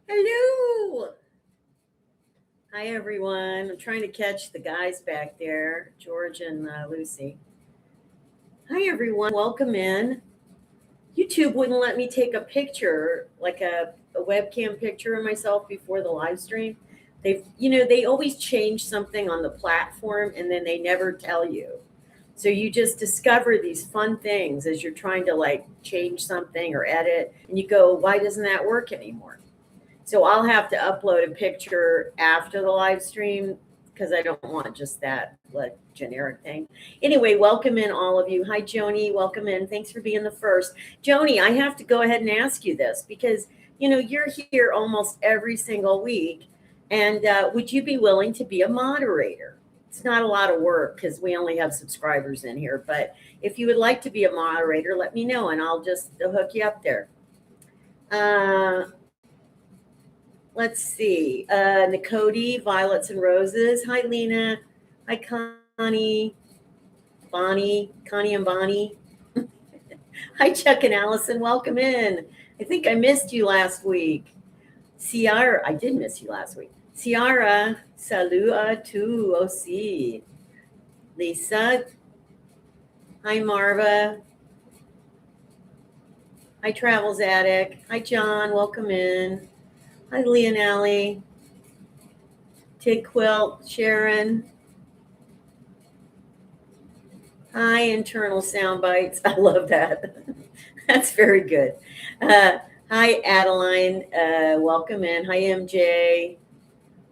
Hello. Hi, everyone. I'm trying to catch the guys back there, George and Lucy. Hi, everyone. Welcome in. YouTube wouldn't let me take a picture, like a webcam picture of myself before the live stream. They always change something on the platform and then they never tell you. So you just discover these fun things as you're trying to like change something or edit, and you go, why doesn't that work anymore? So I'll have to upload a picture after the live stream because I don't want just that like generic thing. Anyway, welcome in all of you. Hi, Joni. Welcome in. Thanks for being the first. Joni, I have to go ahead and ask you this because you're here almost every single week, and would you be willing to be a moderator? It's not a lot of work because we only have subscribers in here, but if you would like to be a moderator, let me know and I'll just hook you up there. Let's see. Nicody, Violets and Roses. Hi, Lena. Hi, Connie and Bonnie. Hi, Chuck and Allison. Welcome in. I think I missed you last week. Ciara, I did miss you last week. Ciara, salut à tous aussi. Lisa. Hi, Marva. Hi, Travels Attic. Hi, John. Welcome in. Hi, Leonelli. Tig Quilt, Sharon. Hi, internal sound bites. I love that. That's very good. Hi, Adeline. Welcome in. Hi, MJ.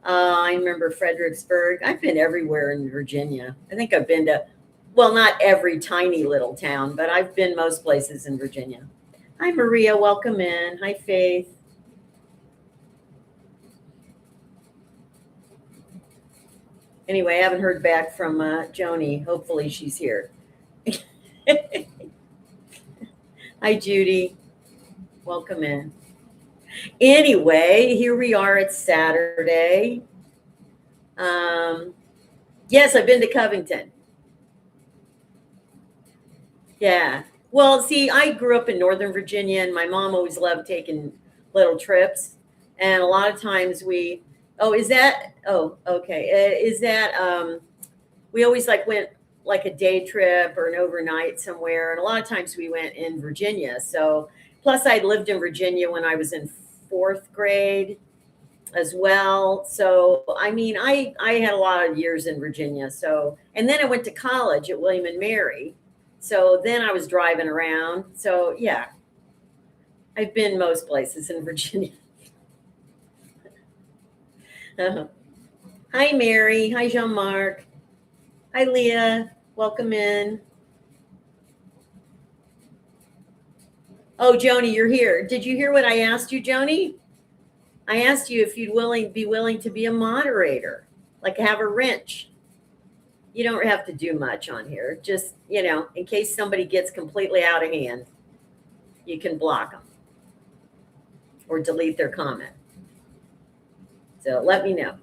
I remember Fredericksburg. I've been everywhere in Virginia. I think I've been to, well, not every tiny little town, but I've been most places in Virginia. Hi, Maria. Welcome in. Hi, Faith. Anyway, I haven't heard back from Joni. Hopefully she's here. Hi, Judy. Welcome in. Anyway, here we are. It's Saturday. Yes, I've been to Covington. Yeah. Well, see, I grew up in Northern Virginia, and my mom always loved taking little trips. And a lot of times okay. We always like went like a day trip or an overnight somewhere. And a lot of times we went in Virginia. So, plus I'd lived in Virginia when I was in fourth grade as well. So, I mean, I had a lot of years in Virginia. So, and then I went to college at William and Mary. So then I was driving around. So, yeah, I've been most places in Virginia. Hi, Mary. Hi, Jean Marc. Hi, Leah. Welcome in. Oh, Joni, you're here. Did you hear what I asked you, Joni? I asked you if you'd be willing to be a moderator, like have a wrench. You don't have to do much on here. Just, in case somebody gets completely out of hand, you can block them or delete their comment. So let me know.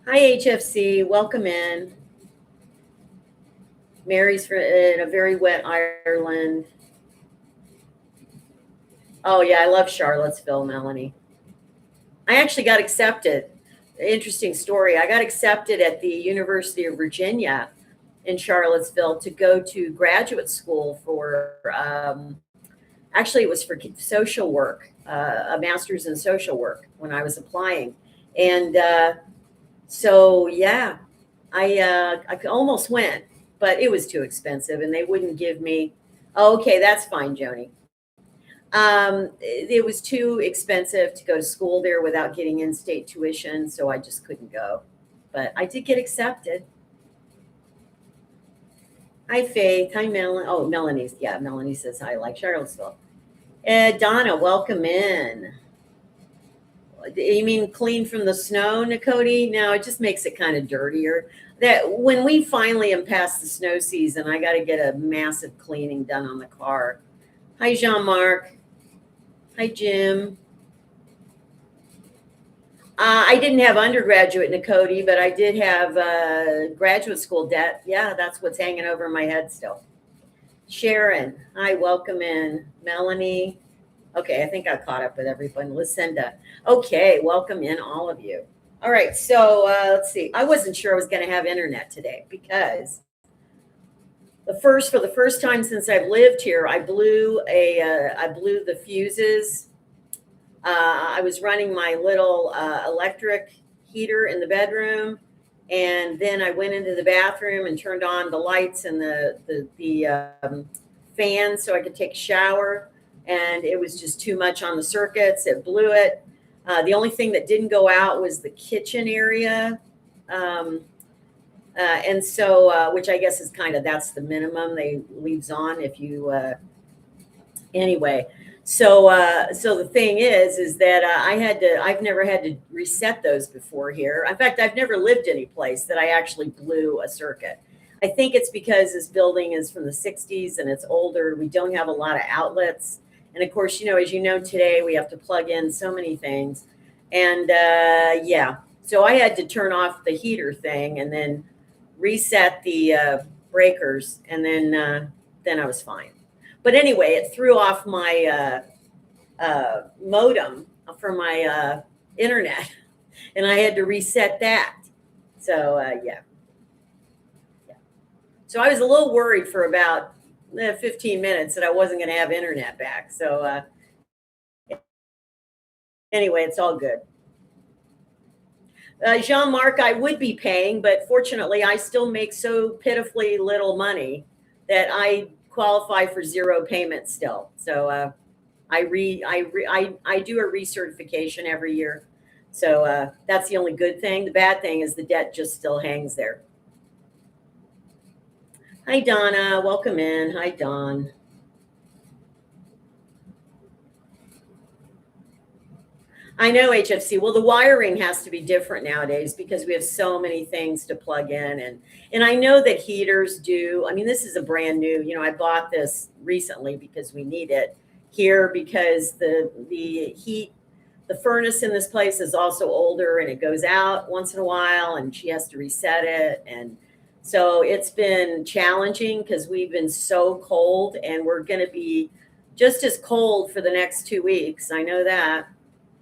Hi, HFC. Welcome in. Mary's in a very wet Ireland. Oh, yeah, I love Charlottesville, Melanie. I actually got accepted. Interesting story. I got accepted at the University of Virginia in Charlottesville to go to graduate school for, actually, it was for social work, a master's in social work when I was applying. And so, yeah, I almost went, but it was too expensive and they wouldn't give me. Oh, okay, that's fine, Joni. It was too expensive to go to school there without getting in-state tuition, so I just couldn't go. But I did get accepted. Hi, Faith. Hi, Melanie. Oh, Melanie. Yeah, Melanie says hi, like Charlottesville. Donna, welcome in. You mean clean from the snow, Nicody? No, it just makes it kind of dirtier. That when we finally am past the snow season, I got to get a massive cleaning done on the car. Hi, Jean-Marc. Hi, Jim. I didn't have undergraduate Nicody, but I did have graduate school debt. Yeah, that's what's hanging over my head still. Sharon, hi, welcome in. Melanie. Okay, I think I caught up with everyone. Lucinda. Okay, welcome in all of you. All right, so let's see. I wasn't sure I was going to have internet today because for the first time since I've lived here, I blew the fuses. I was running my little electric heater in the bedroom, and then I went into the bathroom and turned on the lights and the fan so I could take a shower. And it was just too much on the circuits. It blew it. The only thing that didn't go out was the kitchen area. Um, and so, which I guess is that's the minimum they leaves on if you, anyway. So the thing is that I've never had to reset those before here. In fact, I've never lived any place that I actually blew a circuit. I think it's because this building is from the 60s and it's older. We don't have a lot of outlets. And of course, as you know, today we have to plug in so many things. And yeah, so I had to turn off the heater thing and then reset the breakers, and then I was fine. But anyway, it threw off my modem for my internet, and I had to reset that. So yeah. So I was a little worried for about 15 minutes that I wasn't going to have internet back. So anyway, it's all good. Jean-Marc, I would be paying, but fortunately, I still make so pitifully little money that I qualify for zero payment still. So I do a recertification every year. So that's the only good thing. The bad thing is the debt just still hangs there. Hi, Donna. Welcome in. Hi, Don. I know, HFC. Well, the wiring has to be different nowadays because we have so many things to plug in, and I know that heaters do. I mean, this is a brand new. I bought this recently because we need it here because the heat, the furnace in this place is also older and it goes out once in a while, and she has to reset it, and so it's been challenging because we've been so cold, and we're going to be just as cold for the next 2 weeks. I know that.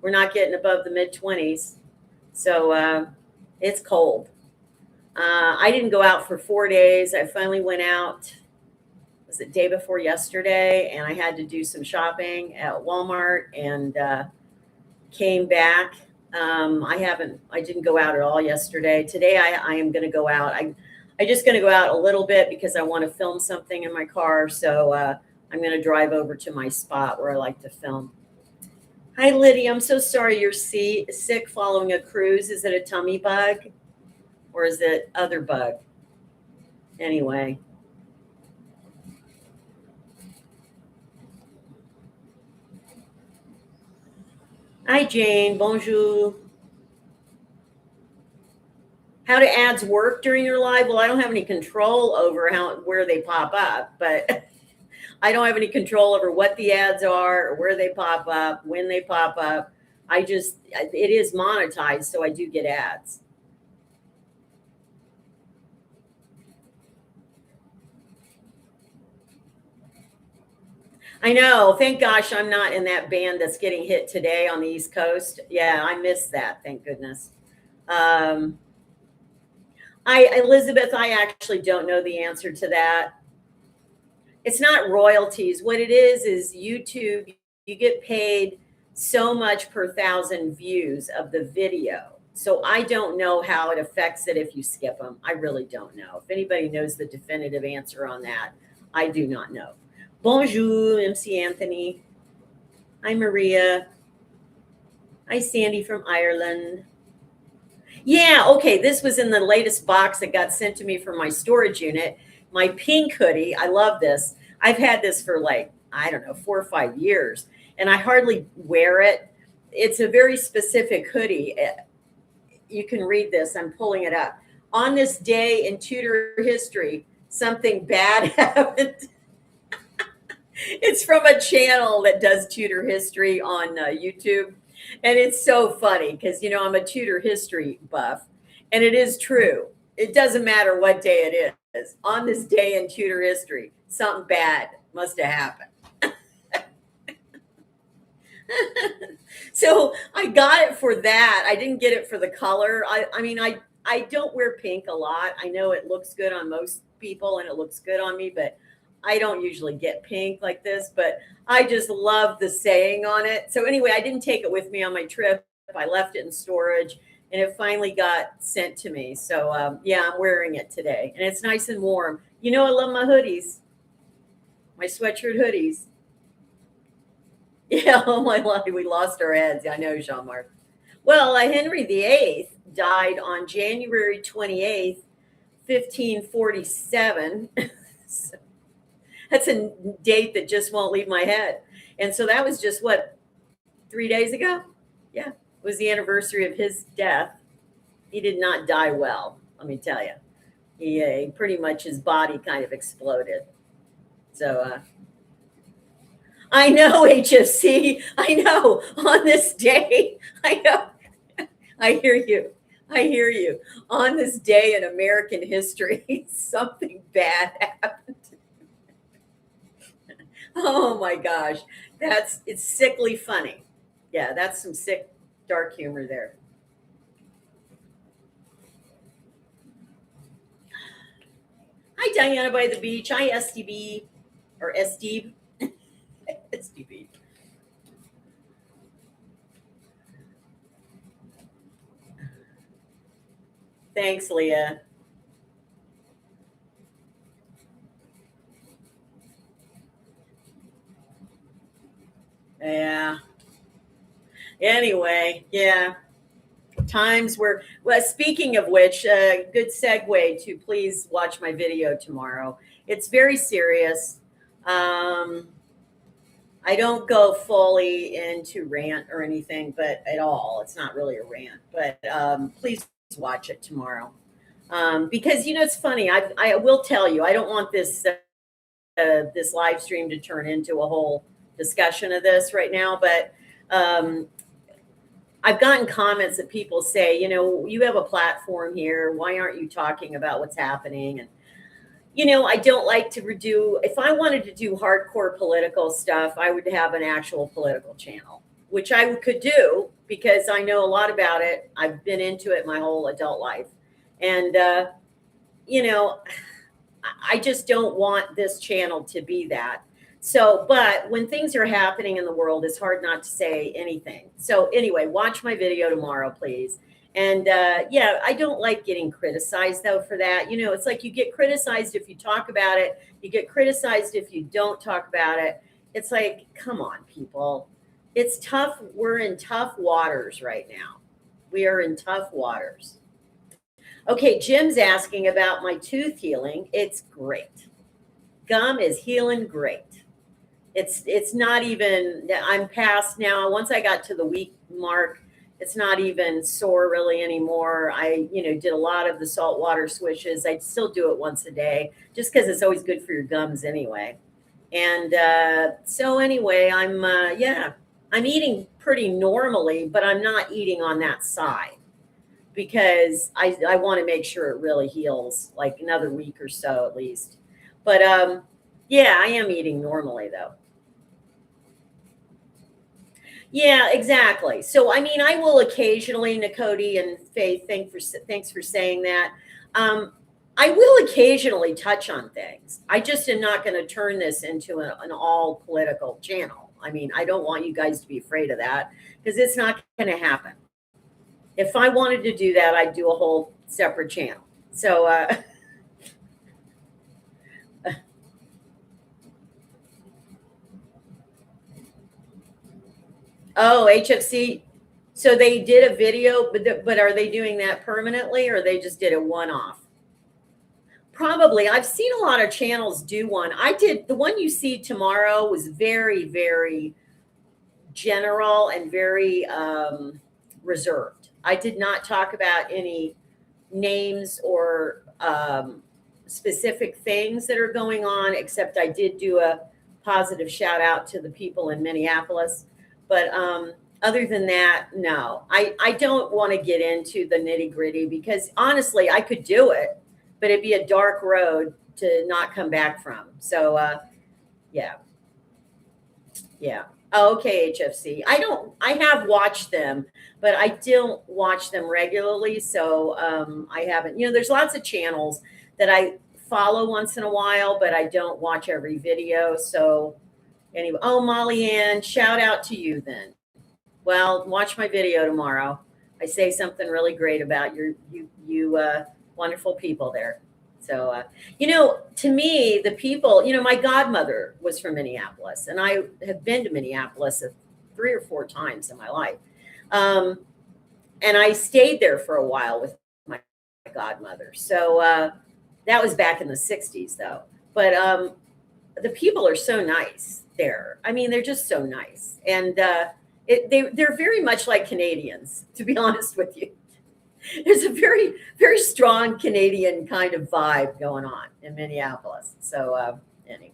We're not getting above the mid-20s. So it's cold. I didn't go out for 4 days. I finally went out, was it day before yesterday? And I had to do some shopping at Walmart and came back. I didn't go out at all yesterday. Today I am going to go out. I'm just going to go out a little bit because I want to film something in my car. So I'm going to drive over to my spot where I like to film. Hi, Lydia. I'm so sorry you're sick following a cruise. Is it a tummy bug or is it other bug? Anyway. Hi, Jane. Bonjour. How do ads work during your live? Well, I don't have any control over where they pop up, but I don't have any control over what the ads are or where they pop up, when they pop up. It is monetized, so I do get ads. I know. Thank gosh I'm not in that band that's getting hit today on the East Coast. Yeah, I missed that. Thank goodness. Elizabeth, I actually don't know the answer to that. It's not royalties. What it is YouTube, you get paid so much per 1,000 views of the video. So I don't know how it affects it if you skip them. I really don't know. If anybody knows the definitive answer on that, I do not know. Bonjour, MC Anthony. Hi, Maria. Hi, Sandy from Ireland. Yeah, okay. This was in the latest box that got sent to me from my storage unit. My pink hoodie. I love this. I've had this for I don't know, 4 or 5 years, and I hardly wear it. It's a very specific hoodie. You can read this. I'm pulling it up. On this day in Tudor history, something bad happened. It's from a channel that does Tudor history on YouTube. And it's so funny because, I'm a Tudor history buff, and it is true. It doesn't matter what day it is. On this day in Tudor history, something bad must have happened. So I got it for that. I didn't get it for the color. I don't wear pink a lot. I know it looks good on most people and it looks good on me, but I don't usually get pink like this. But I just love the saying on it. So anyway, I didn't take it with me on my trip. I left it in storage and it finally got sent to me. So yeah, I'm wearing it today and it's nice and warm. You know, I love my hoodies, my sweatshirt hoodies. Yeah, oh my life, we lost our heads. I know, Jean Marc. Well, Henry VIII died on January 28th, 1547. So that's a date that just won't leave my head. And so that was just what, 3 days ago? Yeah, it was the anniversary of his death. He did not die well, let me tell you. He pretty much his body kind of exploded. So I know, HFC. I know. On this day, I know. I hear you. I hear you. On this day in American history, something bad happened. Oh my gosh. It's sickly funny. Yeah, that's some sick, dark humor there. Hi, Diana by the beach. Hi, SDB or SDB. SDB. Thanks, Leah. Yeah. Anyway, yeah. Times where, well, speaking of which, good segue to please watch my video tomorrow. It's very serious. Um, I don't go fully into rant or anything, but at all. It's not really a rant, but please watch it tomorrow. Because, you know, it's funny. I will tell you, I don't want this live stream to turn into a whole discussion of this right now, but um, I've gotten comments that people say, you know, you have a platform here. Why aren't you talking about what's happening? And, you know, I don't like to redo, if I wanted to do hardcore political stuff, I would have an actual political channel, which I could do because I know a lot about it. I've been into it my whole adult life. And, you know, I just don't want this channel to be that. So, but when things are happening in the world, it's hard not to say anything. So, anyway, watch my video tomorrow, please. And yeah, I don't like getting criticized though for that. You know, it's like you get criticized if you talk about it, you get criticized if you don't talk about it. It's like, come on, people. It's tough. We're in tough waters right now. We are in tough waters. Okay, Jim's asking about my tooth healing. It's great. Gum is healing great. It's not even, I'm past now. Once I got to the week mark, it's not even sore really anymore. I, you know, did a lot of the saltwater swishes. I still do it once a day just because it's always good for your gums anyway. And so anyway, yeah, I'm eating pretty normally, but I'm not eating on that side because I want to make sure it really heals like another week or so at least. But yeah, I am eating normally though. Yeah, exactly. So, I mean, I will occasionally, Nakoti and Faith, thanks for saying that. Um, I will occasionally touch on things. I just am not going to turn this into an all political channel. I mean, I don't want you guys to be afraid of that because it's not going to happen. If I wanted to do that, I'd do a whole separate channel. So, oh, HFC. So they did a video, but are they doing that permanently or they just did a one off? Probably. I've seen a lot of channels do one. I did the one you see tomorrow was very, very general and very reserved. I did not talk about any names or specific things that are going on, except I did do a positive shout out to the people in Minneapolis. But other than that, no, I don't want to get into the nitty gritty because honestly, I could do it, but it'd be a dark road to not come back from. So, yeah, yeah. Oh, okay, HFC. I have watched them, but I don't watch them regularly. So I haven't, there's lots of channels that I follow once in a while, but I don't watch every video. So anyway, oh, Molly Ann, shout out to you then. Well, watch my video tomorrow. I say something really great about you wonderful people there. So to me, the people, my godmother was from Minneapolis, and I have been to Minneapolis 3 or 4 times in my life. Um, and I stayed there for a while with my godmother. So that was back in the 60s, though. But the people are so nice there. I mean, they're just so nice. And they're very much like Canadians, to be honest with you. There's a very, very strong Canadian kind of vibe going on in Minneapolis. So anyway.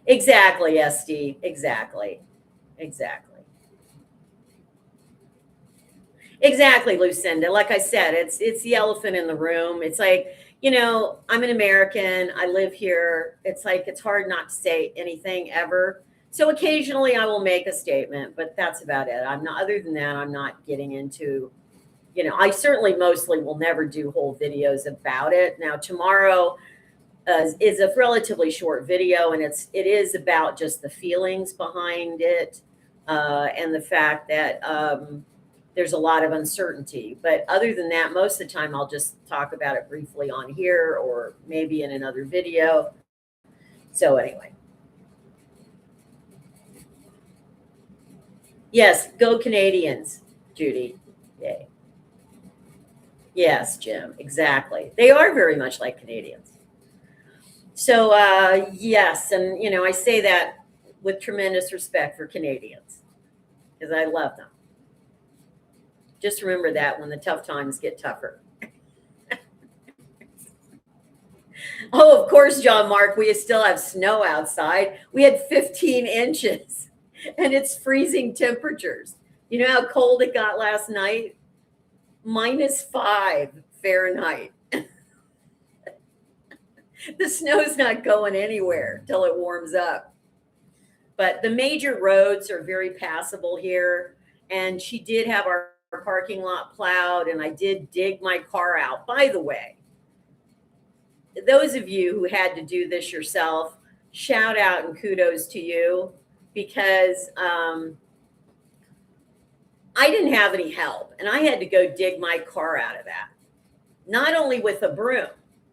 Exactly, SD. Exactly. Exactly. Exactly, Lucinda. Like I said, it's the elephant in the room. It's like, I'm an American. I live here. It's like it's hard not to say anything ever. So occasionally I will make a statement, but that's about it. I'm not other than that, I'm not getting into, I certainly mostly will never do whole videos about it. Now tomorrow is a relatively short video, and it is about just the feelings behind it, and the fact that there's a lot of uncertainty. But other than that, most of the time I'll just talk about it briefly on here or maybe in another video. So anyway. Yes, go Canadians, Judy. Yay. Yes, Jim, exactly. They are very much like Canadians. So yes, and I say that with tremendous respect for Canadians because I love them. Just remember that when the tough times get tougher. Oh, of course, John Mark, we still have snow outside. We had 15 inches and it's freezing temperatures. You know how cold it got last night? -5 Fahrenheit. The snow's not going anywhere till it warms up. But the major roads are very passable here. And she did have our parking lot plowed, and I did dig my car out. By the way, those of you who had to do this yourself, shout out and kudos to you, because I didn't have any help, and I had to go dig my car out of that. Not only with a broom,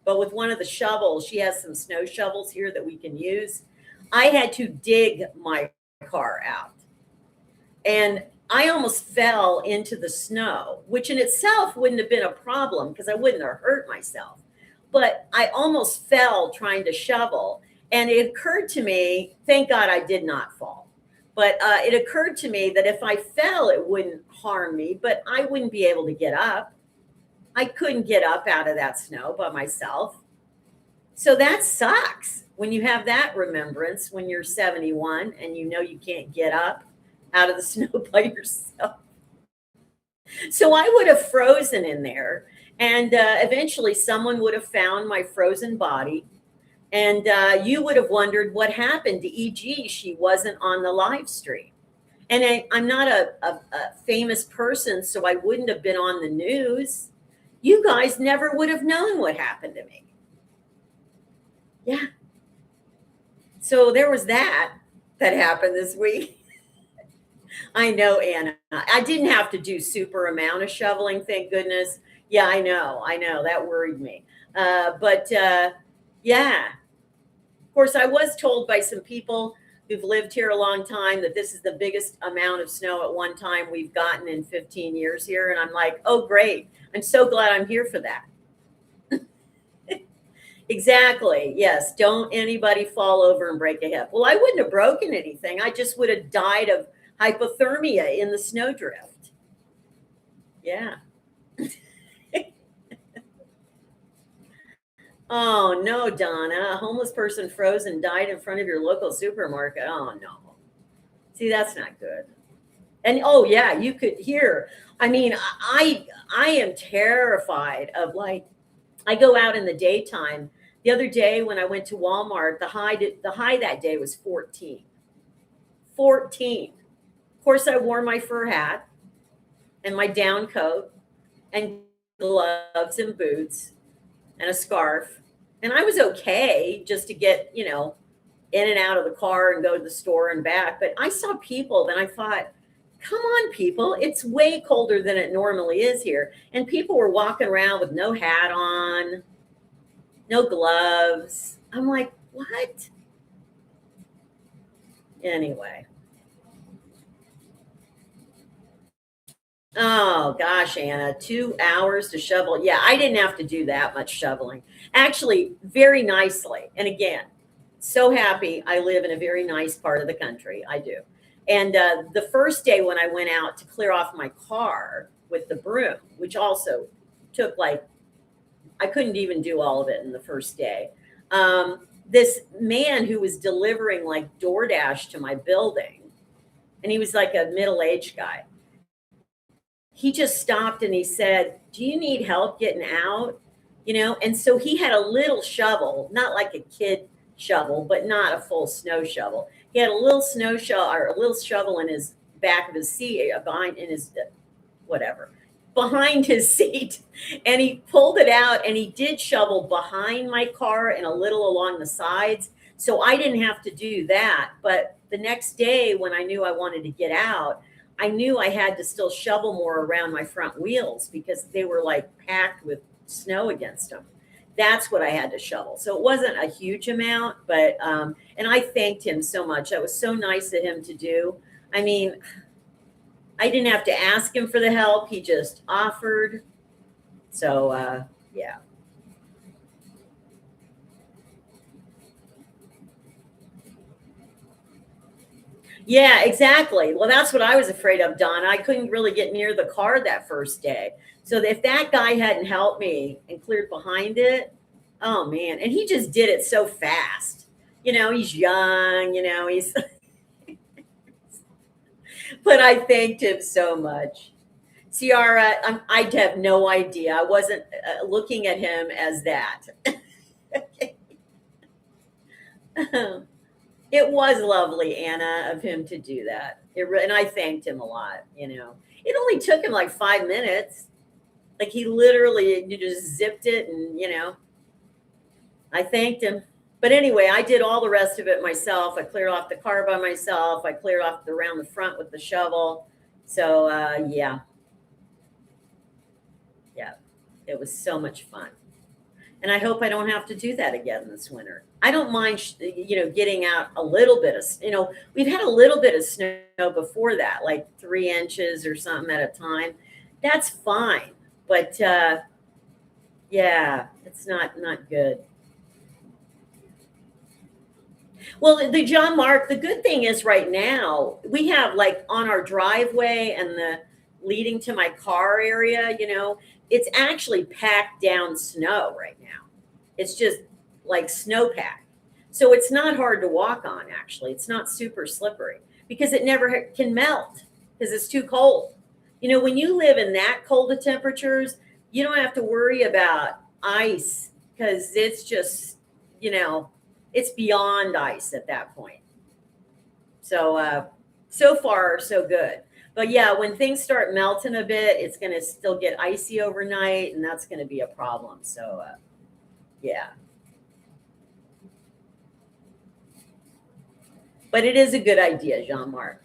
but with one of the shovels. She has some snow shovels here that we can use. I had to dig my car out. And I almost fell into the snow, which in itself wouldn't have been a problem because I wouldn't have hurt myself. But I almost fell trying to shovel. And it occurred to me, thank God I did not fall. But it occurred to me that if I fell, it wouldn't harm me, but I wouldn't be able to get up. I couldn't get up out of that snow by myself. So that sucks when you have that remembrance when you're 71 and you can't get up out of the snow by yourself. So I would have frozen in there, and eventually someone would have found my frozen body, and you would have wondered what happened to EG. She wasn't on the live stream. And I'm not a famous person, so I wouldn't have been on the news. You guys never would have known what happened to me. Yeah. So there was that happened this week. I know, Anna. I didn't have to do super amount of shoveling, thank goodness. Yeah, I know. That worried me. But yeah. Of course, I was told by some people who've lived here a long time that this is the biggest amount of snow at one time we've gotten in 15 years here. And I'm like, oh, great. I'm so glad I'm here for that. Exactly. Yes. Don't anybody fall over and break a hip. Well, I wouldn't have broken anything. I just would have died of hypothermia in the snowdrift. Yeah. Oh, no, Donna. A homeless person froze and died in front of your local supermarket. Oh, no. See, that's not good. And oh, yeah, you could hear. I mean, I am terrified of, like, I go out in the daytime The other day when I went to Walmart, the high that day was 14. 14. Of course, I wore my fur hat and my down coat and gloves and boots and a scarf. And I was okay just to get, in and out of the car and go to the store and back. But I saw people, and I thought, come on, people, it's way colder than it normally is here. And people were walking around with no hat on, no gloves. I'm like, what? Anyway. Oh gosh, Anna, 2 hours to shovel. Yeah, I didn't have to do that much shoveling. Actually, very nicely. And again, so happy I live in a very nice part of the country. I do. And the first day when I went out to clear off my car with the broom, which also took like, I couldn't even do all of it in the first day. This man who was delivering like DoorDash to my building, and he was like a middle-aged guy, he just stopped and he said, "Do you need help getting out?" And so he had a little shovel, not like a kid shovel, but not a full snow shovel. He had a little snow shovel or a little shovel in his back of his seat, behind in his whatever, behind his seat. And he pulled it out and he did shovel behind my car and a little along the sides. So I didn't have to do that. But the next day when I knew I wanted to get out, I knew I had to still shovel more around my front wheels because they were like packed with snow against them. That's what I had to shovel. So it wasn't a huge amount, but and I thanked him so much. That was so nice of him to do. I mean, I didn't have to ask him for the help. He just offered. So yeah. Yeah, exactly. Well, that's what I was afraid of, Don. I couldn't really get near the car that first day. So if that guy hadn't helped me and cleared behind it, oh man. And he just did it so fast. He's young, he's, but I thanked him so much. Ciara, I'd have no idea. I wasn't looking at him as that. It was lovely, Anna, of him to do that. And I thanked him a lot. It only took him like 5 minutes. Like he literally you just zipped it, and I thanked him. But anyway, I did all the rest of it myself. I cleared off the car by myself. I cleared off around the front with the shovel. So yeah, yeah, it was so much fun. And I hope I don't have to do that again this winter. I don't mind, getting out a little bit of, we've had a little bit of snow before that, like 3 inches or something at a time. That's fine. But yeah, it's not good. Well, the John Mark, the good thing is right now we have like on our driveway and the leading to my car area, it's actually packed down snow right now. It's just like snowpack. So it's not hard to walk on, actually. It's not super slippery because it never can melt because it's too cold. When you live in that cold of temperatures, you don't have to worry about ice because it's just, it's beyond ice at that point. So, so far, so good. But yeah, when things start melting a bit, it's going to still get icy overnight, and that's going to be a problem. So, yeah. But it is a good idea, Jean-Marc.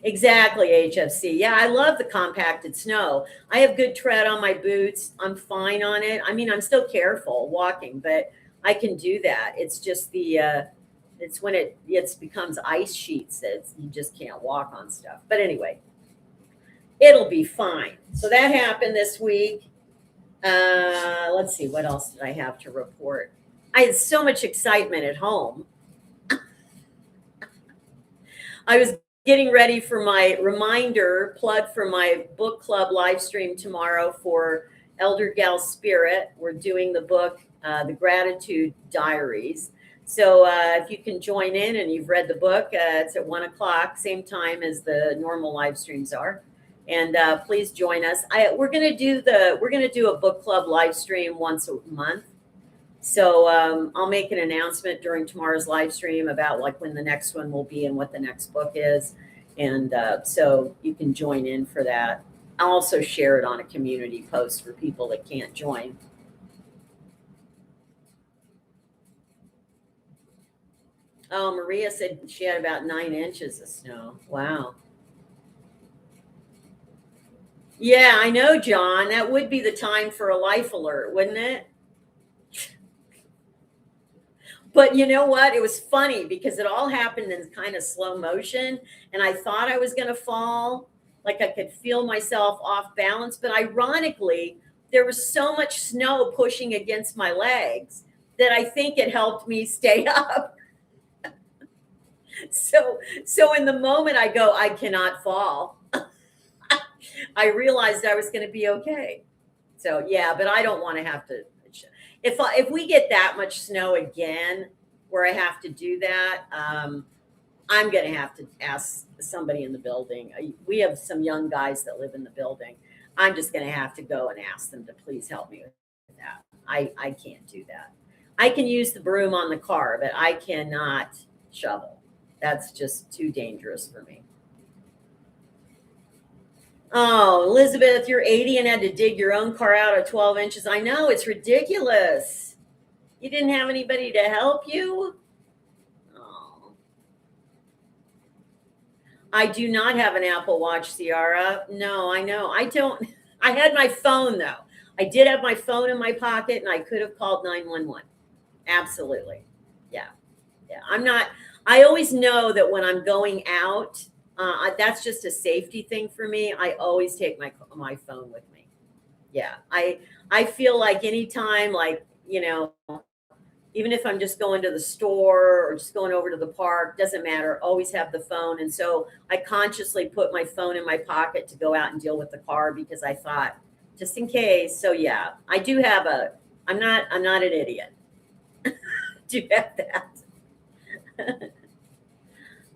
Exactly, HFC. Yeah, I love the compacted snow. I have good tread on my boots. I'm fine on it. I mean, I'm still careful walking, but I can do that. It's just it's when it becomes ice sheets that you just can't walk on stuff. But anyway, it'll be fine. So that happened this week. Let's see, what else did I have to report? I had so much excitement at home. I was getting ready for my reminder plug for my book club live stream tomorrow for Elder Gal Spirit. We're doing the book, The Gratitude Diaries. So if you can join in and you've read the book, it's at 1:00, same time as the normal live streams are. And please join us. We're gonna do a book club live stream once a month. So I'll make an announcement during tomorrow's live stream about like when the next one will be and what the next book is. And so you can join in for that. I'll also share it on a community post for people that can't join. Oh, Maria said she had about 9 inches of snow. Wow. Yeah, I know, John. That would be the time for a life alert, wouldn't it? But you know what? It was funny because it all happened in kind of slow motion. And I thought I was going to fall. Like I could feel myself off balance. But ironically, there was so much snow pushing against my legs that I think it helped me stay up. So in the moment I go, I cannot fall. I realized I was going to be okay. So yeah, but I don't want to have to. If we get that much snow again, where I have to do that, I'm going to have to ask somebody in the building. We have some young guys that live in the building. I'm just going to have to go and ask them to please help me with that. I can't do that. I can use the broom on the car, but I cannot shovel. That's just too dangerous for me. Oh, Elizabeth, you're 80 and had to dig your own car out of 12 inches. I know, it's ridiculous. You didn't have anybody to help you? Oh. I do not have an Apple Watch, Ciara. No, I know. I don't. I had my phone, though. I did have my phone in my pocket, and I could have called 911. Absolutely. Yeah. Yeah. I always know that when I'm going out, that's just a safety thing for me. I always take my phone with me. Yeah, I feel like anytime, like even if I'm just going to the store or just going over to the park, doesn't matter. Always have the phone, and so I consciously put my phone in my pocket to go out and deal with the car because I thought just in case. So yeah, I do have a. I'm not an idiot. Do have that.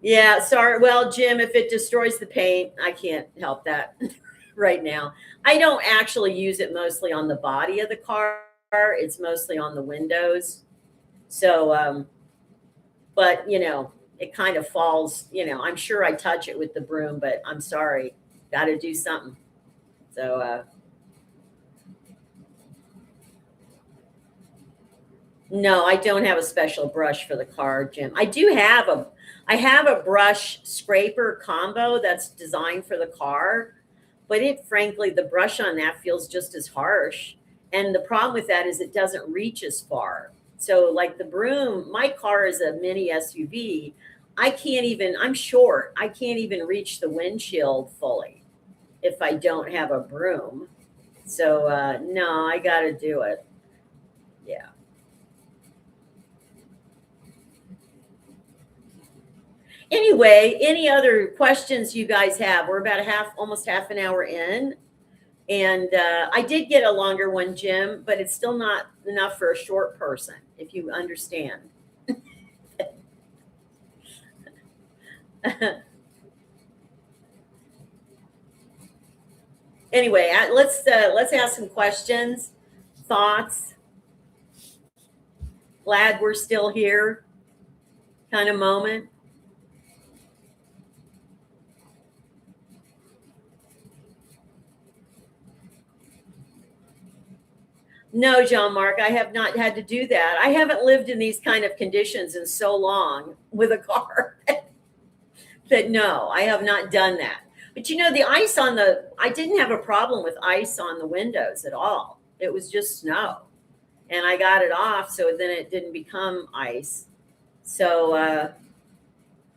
Yeah, sorry. Well, Jim, if it destroys the paint, I can't help that right now. I don't actually use it mostly on the body of the car. It's mostly on the windows. So, but it kind of falls, I'm sure I touch it with the broom, but I'm sorry, got to do something. So, no, I don't have a special brush for the car, Jim. I have a brush scraper combo that's designed for the car, but frankly, the brush on that feels just as harsh. And the problem with that is it doesn't reach as far. So like the broom, my car is a mini SUV. I'm short. I can't even reach the windshield fully if I don't have a broom. So no, I got to do it. Yeah. Anyway, any other questions you guys have? We're about almost half an hour in. And I did get a longer one, Jim, but it's still not enough for a short person, if you understand. Anyway, let's ask some questions, thoughts. Glad we're still here, kind of moment. No, Jean Marc, I have not had to do that. I haven't lived in these kind of conditions in so long with a car that no, I have not done that. But the ice I didn't have a problem with ice on the windows at all. It was just snow. And I got it off, so then it didn't become ice. So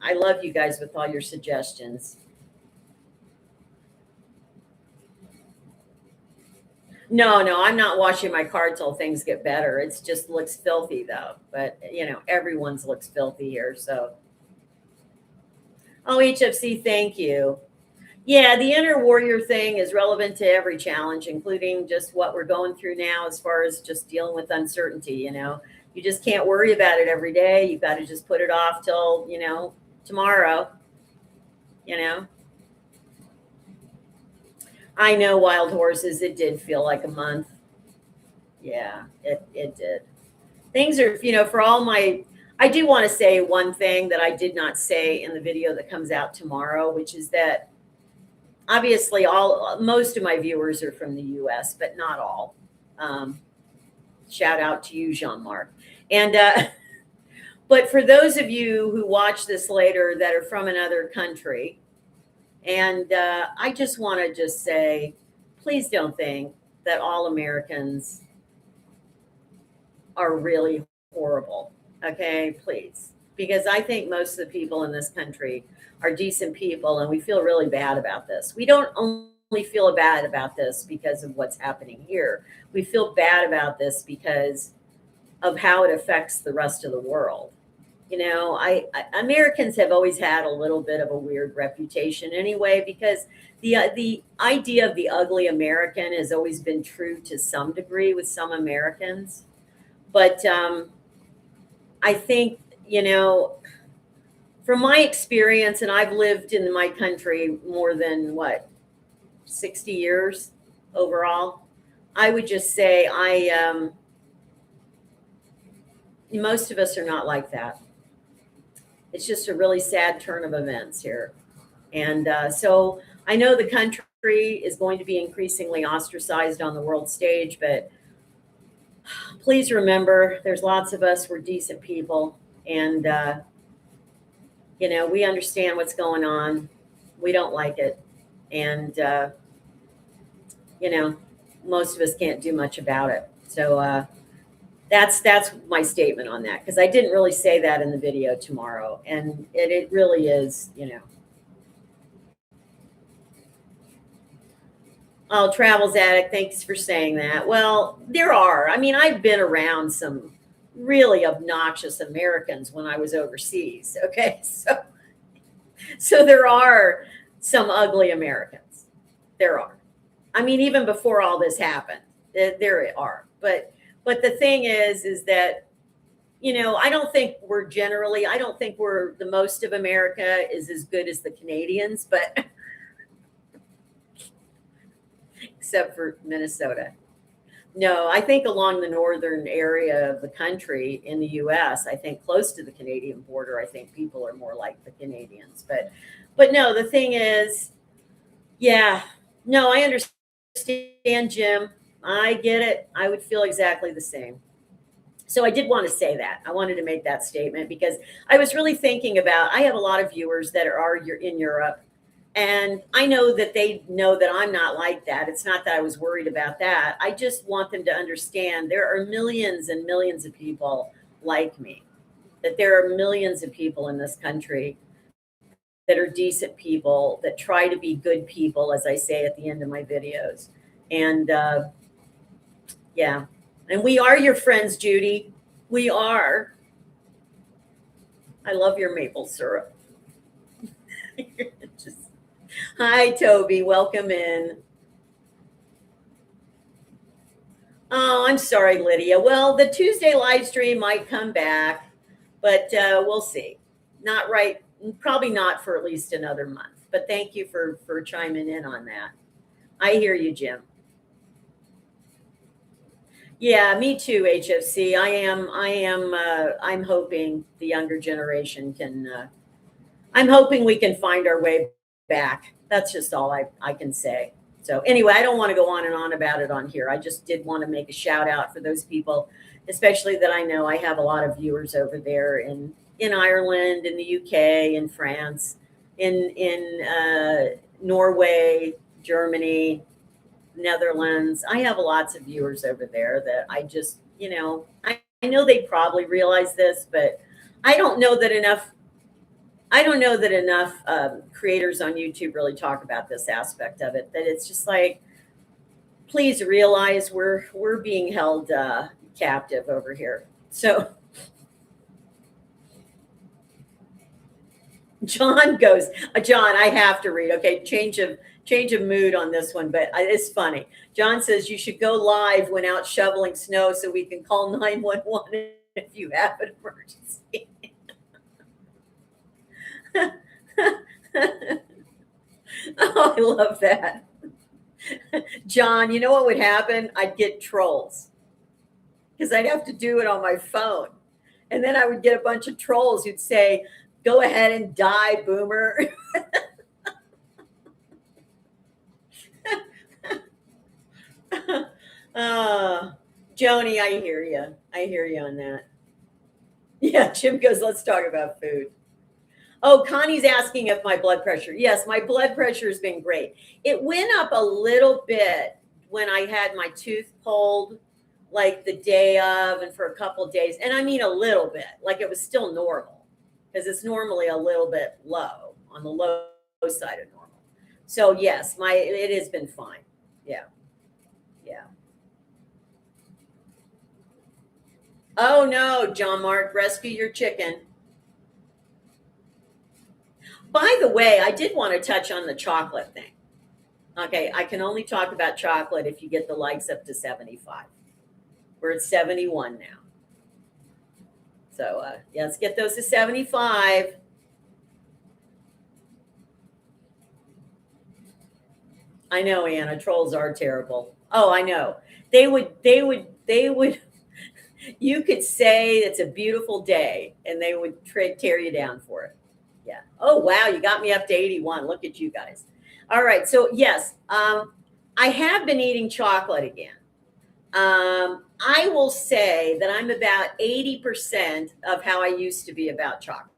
I love you guys with all your suggestions. No, I'm not washing my car till things get better. It just looks filthy though. But everyone's looks filthy here. So, oh, HFC, thank you. Yeah, the inner warrior thing is relevant to every challenge, including just what we're going through now as far as just dealing with uncertainty. You just can't worry about it every day. You've got to just put it off till, tomorrow, you know. I know, wild horses. It did feel like a month. Yeah, it did. Things are, for all my, I do want to say one thing that I did not say in the video that comes out tomorrow, which is that obviously most of my viewers are from the US, but not all. Um, Shout out to you, Jean-Marc. And, but for those of you who watch this later that are from another country, and I just want to just say, please don't think that all Americans are really horrible. Okay, please. Because I think most of the people in this country are decent people, and we feel really bad about this. We don't only feel bad about this because of what's happening here, we feel bad about this because of how it affects the rest of the world. Americans have always had a little bit of a weird reputation anyway, because the idea of the ugly American has always been true to some degree with some Americans. But I think, from my experience, and I've lived in my country more than 60 years overall, I would just say most of us are not like that. It's just a really sad turn of events here. And so I know the country is going to be increasingly ostracized on the world stage, but please remember there's lots of us, we're decent people. And, we understand what's going on. We don't like it. And, most of us can't do much about it. So that's my statement on that, because I didn't really say that in the video tomorrow. And it really is, Oh, Travels Addict, thanks for saying that. Well, there are. I mean, I've been around some really obnoxious Americans when I was overseas. Okay. So there are some ugly Americans. There are. I mean, even before all this happened, there are. But the thing is that, I don't think we're the most of America is as good as the Canadians, but except for Minnesota. No, I think along the northern area of the country in the US, I think close to the Canadian border, I think people are more like the Canadians. But no, the thing is, yeah, no, I understand, Jim. I get it. I would feel exactly the same. So I did want to say that. I wanted to make that statement because I was really thinking about, I have a lot of viewers that are in Europe. And I know that they know that I'm not like that. It's not that I was worried about that. I just want them to understand there are millions and millions of people like me, that there are millions of people in this country that are decent people, that try to be good people, as I say at the end of my videos. And yeah, and we are your friends, Judy. We are. I love your maple syrup. Just, hi, Toby. Welcome in. Oh, I'm sorry, Lydia. Well, the Tuesday live stream might come back, but we'll see. Not right. Probably not for at least another month. But thank you for chiming in on that. I hear you, Jim. Yeah, me too, HFC. I'm hoping the younger generation can, I'm hoping we can find our way back. That's just all I can say. So anyway, I don't want to go on and on about it on here. I just did want to make a shout out for those people, especially that I know I have a lot of viewers over there in Ireland, in the UK, in France, in Norway, Germany, Netherlands. I have lots of viewers over there that I just, I know they probably realize this, but I don't know that enough creators on YouTube really talk about this aspect of it, that it's just like, please realize we're being held captive over here. So John goes, John, I have to read. Okay, change of mood on this one, but it's funny. John says you should go live when out shoveling snow so we can call 911 if you have an emergency. Oh, I love that. John, you know what would happen? I'd get trolls because I'd have to do it on my phone. And then I would get a bunch of trolls who'd say, go ahead and die, boomer. Joni, I hear you. I hear you on that. Yeah, Jim goes, let's talk about food. Oh, Connie's asking if my blood pressure. Yes, my blood pressure has been great. It went up a little bit when I had my tooth pulled, like the day of and for a couple of days. And I mean a little bit, like it was still normal because it's normally a little bit low on the low side of normal. So yes, it has been fine. Yeah. Yeah. Oh no, John Mark, rescue your chicken. By the way, I did want to touch on the chocolate thing. Okay, I can only talk about chocolate if you get the likes up to 75. We're at 71 now. So yeah, let's get those to 75. I know, Anna, trolls are terrible. Oh, I know. They would, you could say it's a beautiful day and they would tear you down for it. Yeah. Oh, wow. You got me up to 81. Look at you guys. All right. So, yes, I have been eating chocolate again. I will say that I'm about 80% of how I used to be about chocolate.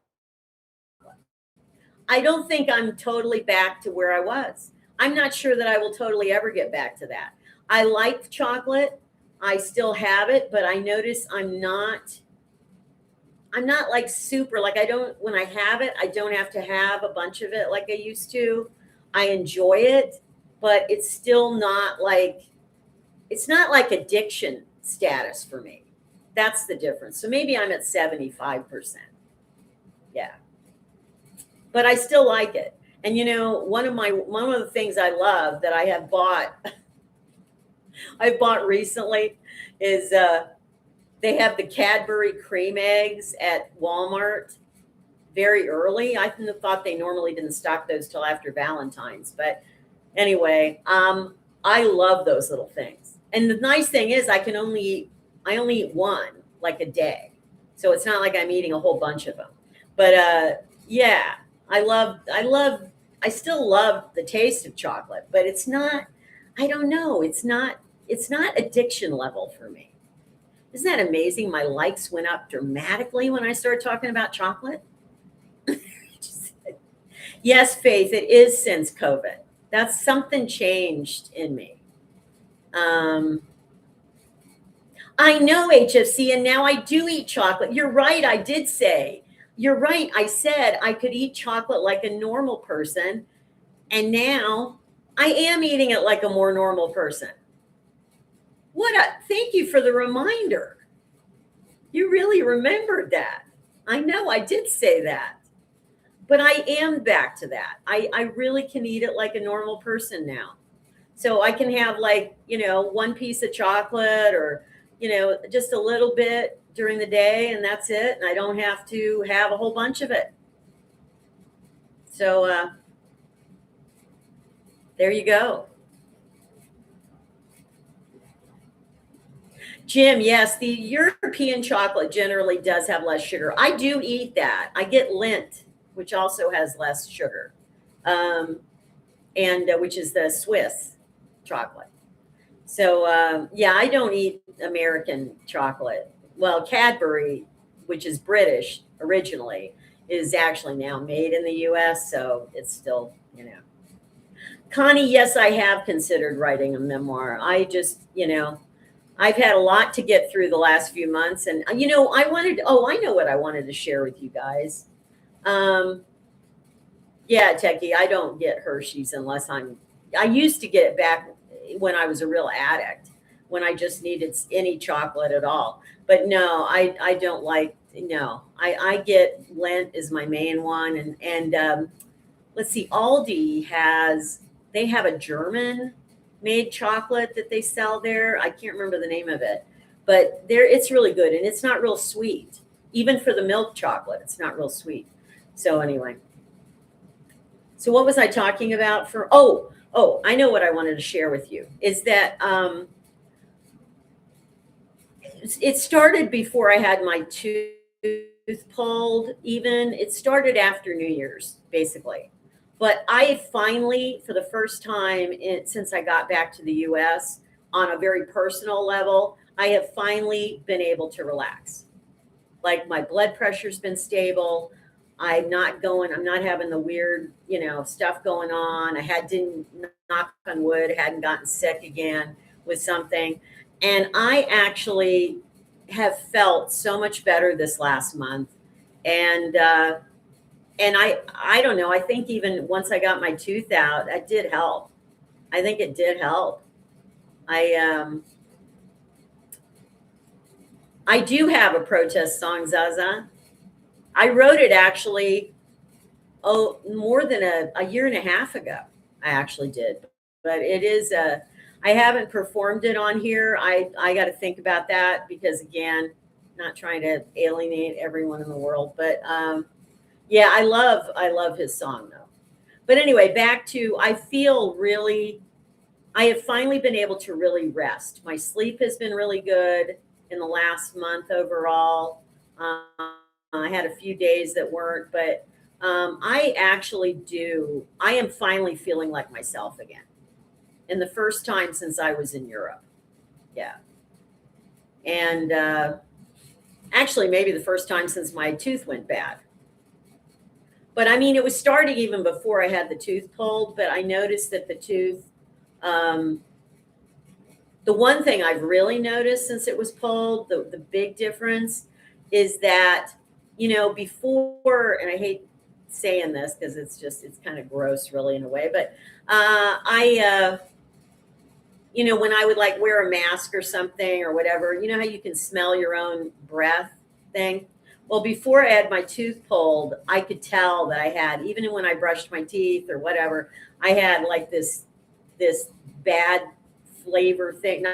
I don't think I'm totally back to where I was. I'm not sure that I will totally ever get back to that. I like chocolate. I still have it, but I notice I'm not like super, like I don't, when I have it, I don't have to have a bunch of it like I used to. I enjoy it, but it's still not like, it's not like addiction status for me. That's the difference. So maybe I'm at 75%. Yeah. But I still like it. And you know, one of the things I love that I have bought, I've bought recently is they have the Cadbury cream eggs at Walmart very early. I thought they normally didn't stock those till after Valentine's. But anyway, I love those little things. And the nice thing is I only eat one like a day. So it's not like I'm eating a whole bunch of them. But yeah, I still love the taste of chocolate, but it's not, I don't know, it's not addiction level for me. Isn't that amazing? My likes went up dramatically when I started talking about chocolate. Yes, Faith, it is since COVID. That's something changed in me. I know, HFC, and now I do eat chocolate. You're right, I did say. You're right, I said I could eat chocolate like a normal person, and now I am eating it like a more normal person. Thank you for the reminder. You really remembered that. I know I did say that. But I am back to that. I really can eat it like a normal person now. So I can have like, one piece of chocolate or, just a little bit during the day and that's it. And I don't have to have a whole bunch of it. So there you go. Jim, yes, the European chocolate generally does have less sugar. I do eat that. I get Lindt, which also has less sugar, and which is the Swiss chocolate. So, yeah, I don't eat American chocolate. Well, Cadbury, which is British originally, is actually now made in the US. So it's still, Connie, yes, I have considered writing a memoir. I just, I've had a lot to get through the last few months. And, I know what I wanted to share with you guys. Yeah, Techie, I don't get Hershey's unless I used to get it back when I was a real addict, when I just needed any chocolate at all. But no, I don't like, no, I get Lindt is my main one. And let's see, Aldi they have a German made chocolate that they sell there. I can't remember the name of it, but it's really good. And it's not real sweet. Even for the milk chocolate, it's not real sweet. So anyway, so what was I talking about Oh, I know what I wanted to share with you is that it started before I had my tooth pulled, even. It started after New Year's, basically. But I finally, for the first time since I got back to the US, on a very personal level, I have finally been able to relax. Like my blood pressure's been stable. I'm not having the weird, stuff going on. Didn't, knock on wood, hadn't gotten sick again with something. And I actually have felt so much better this last month. And, I don't know, I think even once I got my tooth out, that did help. I think it did help. I, um, I do have a protest song, Zaza. I wrote it actually, more than a year and a half ago. I actually did, but I haven't performed it on here. I got to think about that because again, not trying to alienate everyone in the world, but yeah, I love his song though. But anyway, back to I have finally been able to really rest. My sleep has been really good in the last month overall. I had a few days that weren't, but I am finally feeling like myself again. And the first time since I was in Europe. Yeah. And actually, maybe the first time since my tooth went bad. But I mean, it was starting even before I had the tooth pulled, but I noticed that um, the one thing I've really noticed since it was pulled, the big difference is that, before, and I hate saying this because it's kind of gross really in a way, but when I would like wear a mask or something or whatever, you know how you can smell your own breath thing? Well, before I had my tooth pulled, I could tell that I had, even when I brushed my teeth or whatever, I had like this bad flavor thing,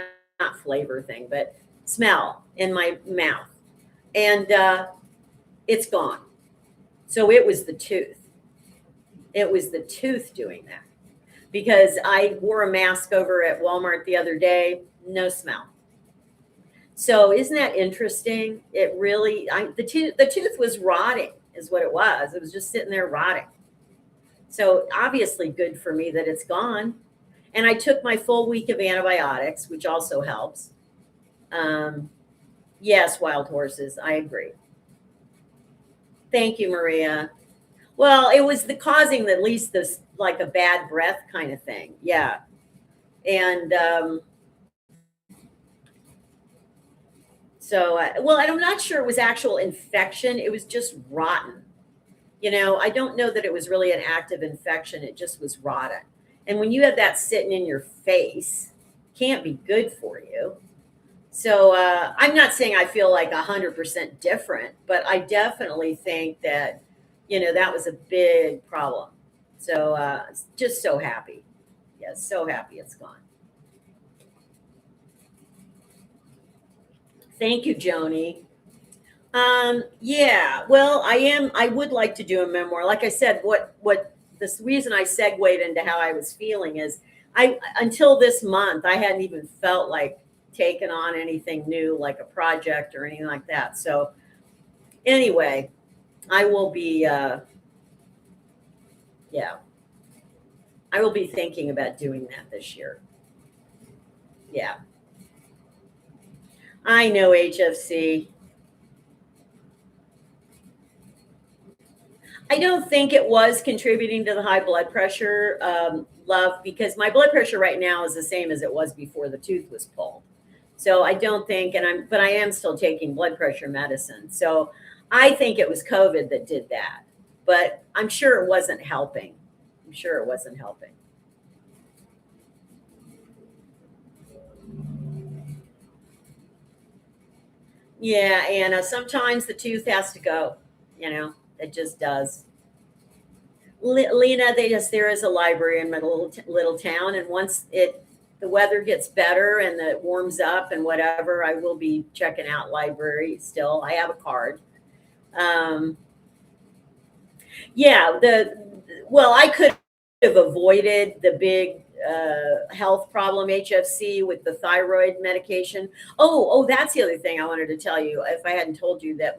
not flavor thing, but smell in my mouth. And it's gone. So it was the tooth. It was the tooth doing that because I wore a mask over at Walmart the other day, no smell. So isn't that interesting? It really, the tooth was rotting, is what it was. It was just sitting there rotting. So obviously good for me that it's gone. And I took my full week of antibiotics, which also helps. Um, yes, wild horses. I agree. Thank you, Maria. Well, it was the causing at least this like a bad breath kind of thing. Yeah. And well, I'm not sure it was actual infection. It was just rotten. I don't know that it was really an active infection. It just was rotten. And when you have that sitting in your face, can't be good for you. So I'm not saying I feel like 100% different, but I definitely think that, that was a big problem. So just so happy. Yes, so happy it's gone. Thank you, Joni. Yeah, well, I would like to do a memoir. Like I said, what this reason I segued into how I was feeling is until this month, I hadn't even felt like taking on anything new, like a project or anything like that. So anyway, I will be, yeah, I will be thinking about doing that this year. Yeah, I know HFC. I don't think it was contributing to the high blood pressure, love, because my blood pressure right now is the same as it was before the tooth was pulled. So I don't think, but I am still taking blood pressure medicine. So I think it was COVID that did that, but I'm sure it wasn't helping. I'm sure it wasn't helping. Yeah, Anna, sometimes the tooth has to go, it just does. Lena, there is a library in my little town, and once the weather gets better and it warms up and whatever, I will be checking out library. Still, I have a card. Um, yeah, the well, I could have avoided the big health problem, HFC, with the thyroid medication. Oh, that's the other thing I wanted to tell you. If I hadn't told you that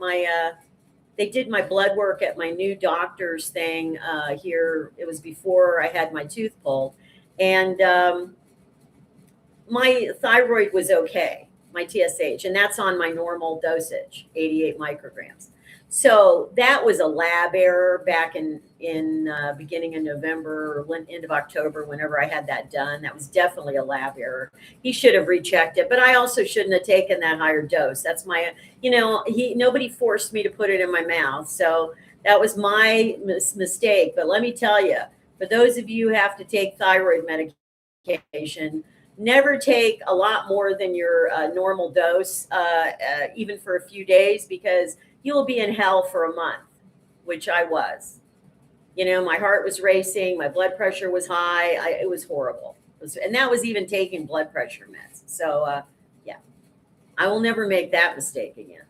they did my blood work at my new doctor's thing here. It was before I had my tooth pulled, and my thyroid was okay, my TSH, and that's on my normal dosage, 88 micrograms. So that was a lab error back in beginning of November or end of October, whenever I had that done. That was definitely a lab error. He should have rechecked it, but I also shouldn't have taken that higher dose. That's my, nobody forced me to put it in my mouth. So that was my mistake. But let me tell you, for those of you who have to take thyroid medication, never take a lot more than your normal dose, even for a few days, because you'll be in hell for a month, which I was. My heart was racing, my blood pressure was high. It was horrible. And that was even taking blood pressure meds. So, yeah, I will never make that mistake again.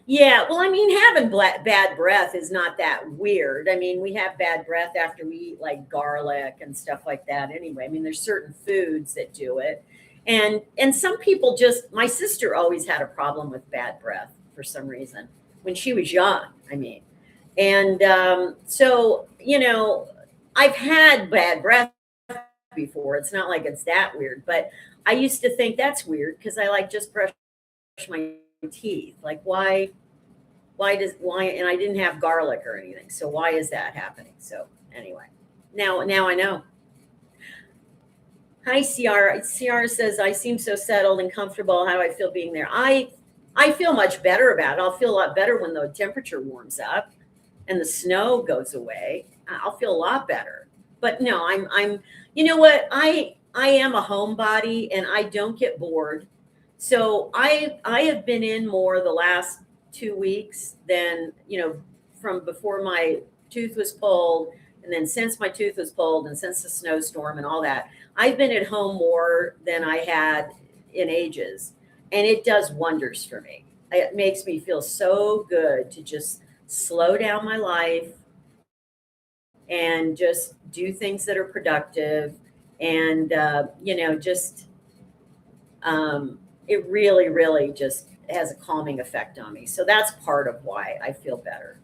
Yeah, well, I mean, having bad breath is not that weird. I mean, we have bad breath after we eat like garlic and stuff like that anyway. I mean, there's certain foods that do it. And some people just, my sister always had a problem with bad breath for some reason when she was young, I mean. And so, I've had bad breath before. It's not like it's that weird, but I used to think that's weird because I like just brush my teeth. Like, why, and I didn't have garlic or anything. So why is that happening? So anyway, now I know. Hi, Ciara. Ciara says, I seem so settled and comfortable. How do I feel being there? I feel much better about it. I'll feel a lot better when the temperature warms up and the snow goes away. I'll feel a lot better. But no, I'm you know what? I am a homebody and I don't get bored. So I have been in more the last 2 weeks than, from before my tooth was pulled, and then since my tooth was pulled, and since the snowstorm and all that. I've been at home more than I had in ages, and it does wonders for me. It makes me feel so good to just slow down my life and just do things that are productive, and just it really, really just has a calming effect on me. So that's part of why I feel better.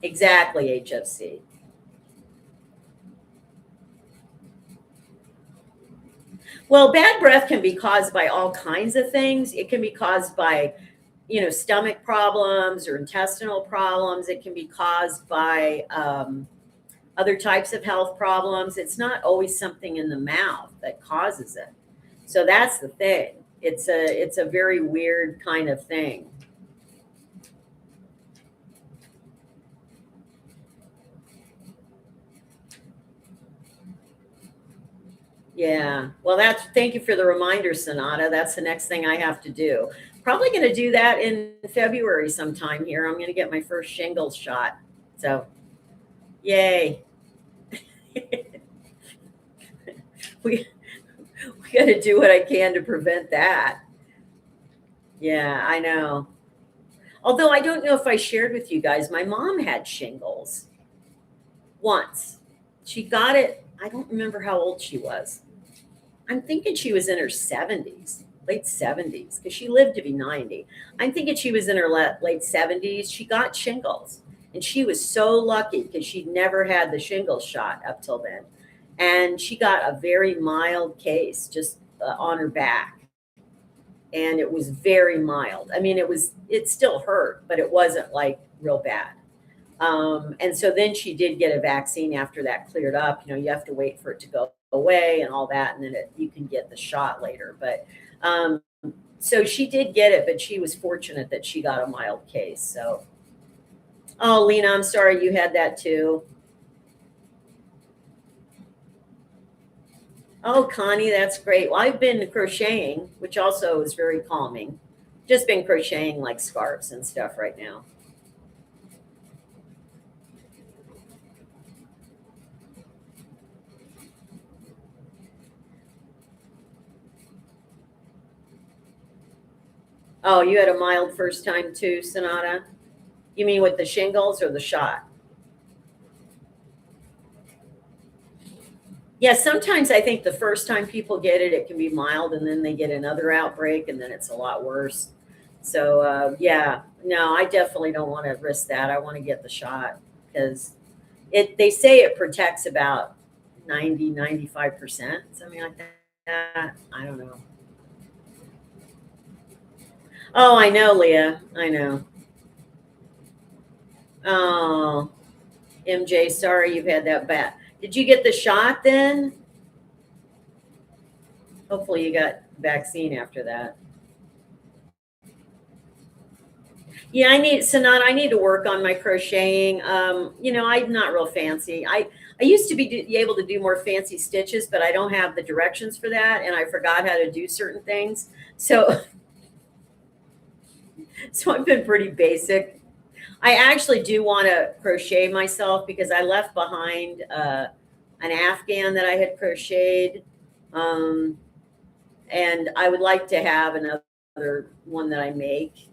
Exactly, HFC. Well, bad breath can be caused by all kinds of things. It can be caused by, stomach problems or intestinal problems. It can be caused by other types of health problems. It's not always something in the mouth that causes it. So that's the thing. It's a very weird kind of thing. Yeah. Well, thank you for the reminder, Sonata. That's the next thing I have to do. Probably going to do that in February sometime here. I'm going to get my first shingles shot. So, yay. we got to do what I can to prevent that. Yeah, I know. Although I don't know if I shared with you guys, my mom had shingles once. She got it. I don't remember how old she was. I'm thinking she was in her 70s, late 70s, because she lived to be 90. I'm thinking she was in her late 70s. She got shingles, and she was so lucky because she'd never had the shingles shot up till then. And she got a very mild case just on her back. And it was very mild. I mean, it still hurt, but it wasn't like real bad. And so then she did get a vaccine after that cleared up. You have to wait for it to go away and all that, and then you can get the shot later. But so she did get it, but she was fortunate that she got a mild case. So, oh, Lena, I'm sorry you had that too. Oh, Connie, that's great. Well, I've been crocheting, which also is very calming. Just been crocheting like scarves and stuff right now. Oh, you had a mild first time too, Sonata? You mean with the shingles or the shot? Yeah, sometimes I think the first time people get it, it can be mild, and then they get another outbreak, and then it's a lot worse. So, yeah, no, I definitely don't want to risk that. I want to get the shot because they say it protects about 95%, something like that. I don't know. Oh, I know, Leah. I know. Oh, MJ, sorry you've had that bad. Did you get the shot then? Hopefully you got vaccine after that. Yeah, I need to work on my crocheting. I'm not real fancy. I used to be able to do more fancy stitches, but I don't have the directions for that, and I forgot how to do certain things. So, so I've been pretty basic. I actually do want to crochet myself because I left behind an Afghan that I had crocheted, um, and I would like to have another one that I make.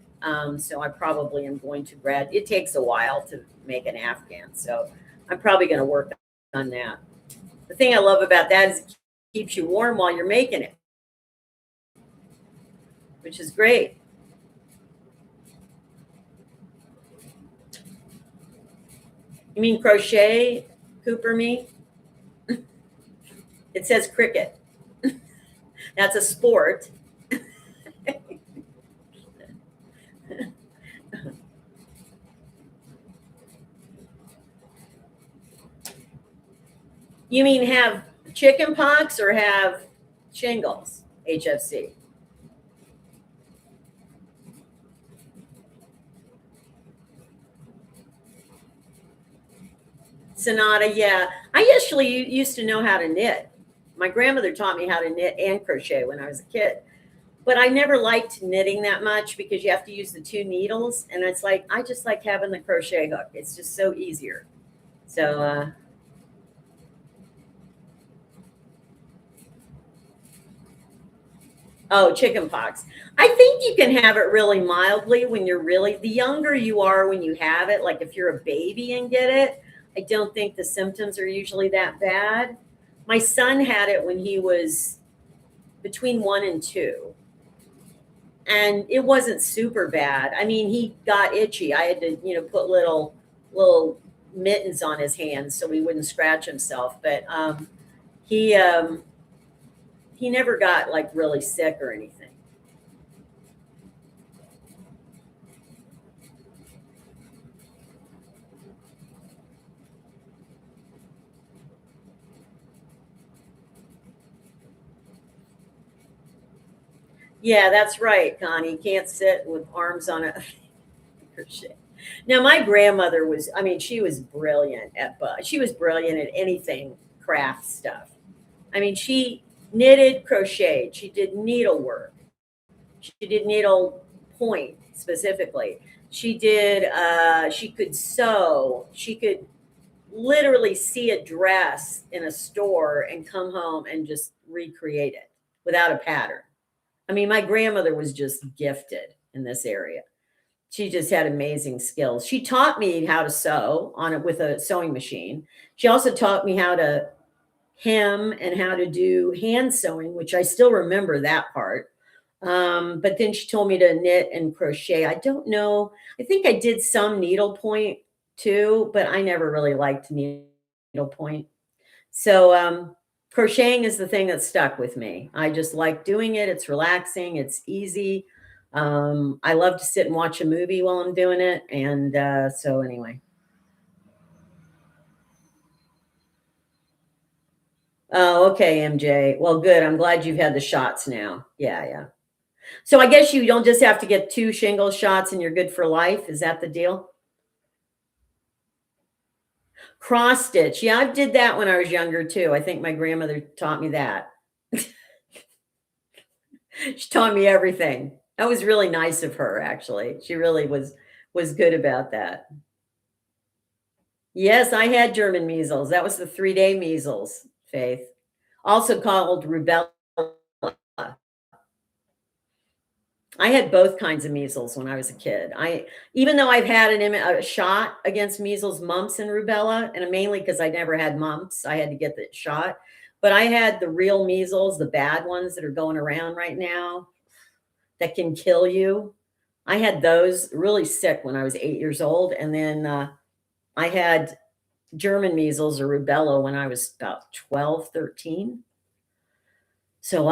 So I probably am going to grad. It takes a while to make an Afghan, so I'm probably going to work on that. The thing I love about that is it keeps you warm while you're making it, which is great. You mean crochet, Cooper? Me? It says cricket. That's a sport. You mean have chicken pox or have shingles? HFC. Sonata, yeah. I actually used to know how to knit. My grandmother taught me how to knit and crochet when I was a kid. But I never liked knitting that much because you have to use the two needles. And it's like, I just like having the crochet hook. It's just so easier. So, oh, chicken pox. I think you can have it really mildly when you're really, the younger you are when you have it, like if you're a baby and get it, I don't think the symptoms are usually that bad. My son had it when he was between 1 and 2, and it wasn't super bad. I mean, he got itchy. I had to, put little mittens on his hands so he wouldn't scratch himself. But he um, he never got like really sick or anything. Yeah, that's right, Connie. You can't sit with arms on a crochet. Now, my grandmother was, I mean, she was brilliant she was brilliant at anything craft stuff. I mean, she knitted, crocheted, she did needlework. She did needle point specifically. She could sew. She could literally see a dress in a store and come home and just recreate it without a pattern. I mean, my grandmother was just gifted in this area. She just had amazing skills. She taught me how to sew on it with a sewing machine. She also taught me how to hem and how to do hand sewing, which I still remember that part. But then she told me to knit and crochet. I don't know. I think I did some needlepoint too, but I never really liked needlepoint. So crocheting is the thing that stuck with me. I just like doing it. It's relaxing. It's easy. I love to sit and watch a movie while I'm doing it. And so anyway. Oh, okay, MJ. Well, good. I'm glad you've had the shots now. Yeah, yeah. So I guess you don't just have to get 2 shingle shots and you're good for life. Is that the deal? Cross stitch. Yeah, I did that when I was younger too. I think my grandmother taught me that. She taught me everything. That was really nice of her, actually. She really was good about that. Yes, I had German measles. That was the 3-day measles, Faith. Also called rubella. I had both kinds of measles when I was a kid. Even though I've had a shot against measles, mumps, and rubella, and mainly because I never had mumps, I had to get the shot. But I had the real measles, the bad ones that are going around right now that can kill you. I had those really sick when I was 8 years old. And then I had German measles or rubella when I was about 12, 13. So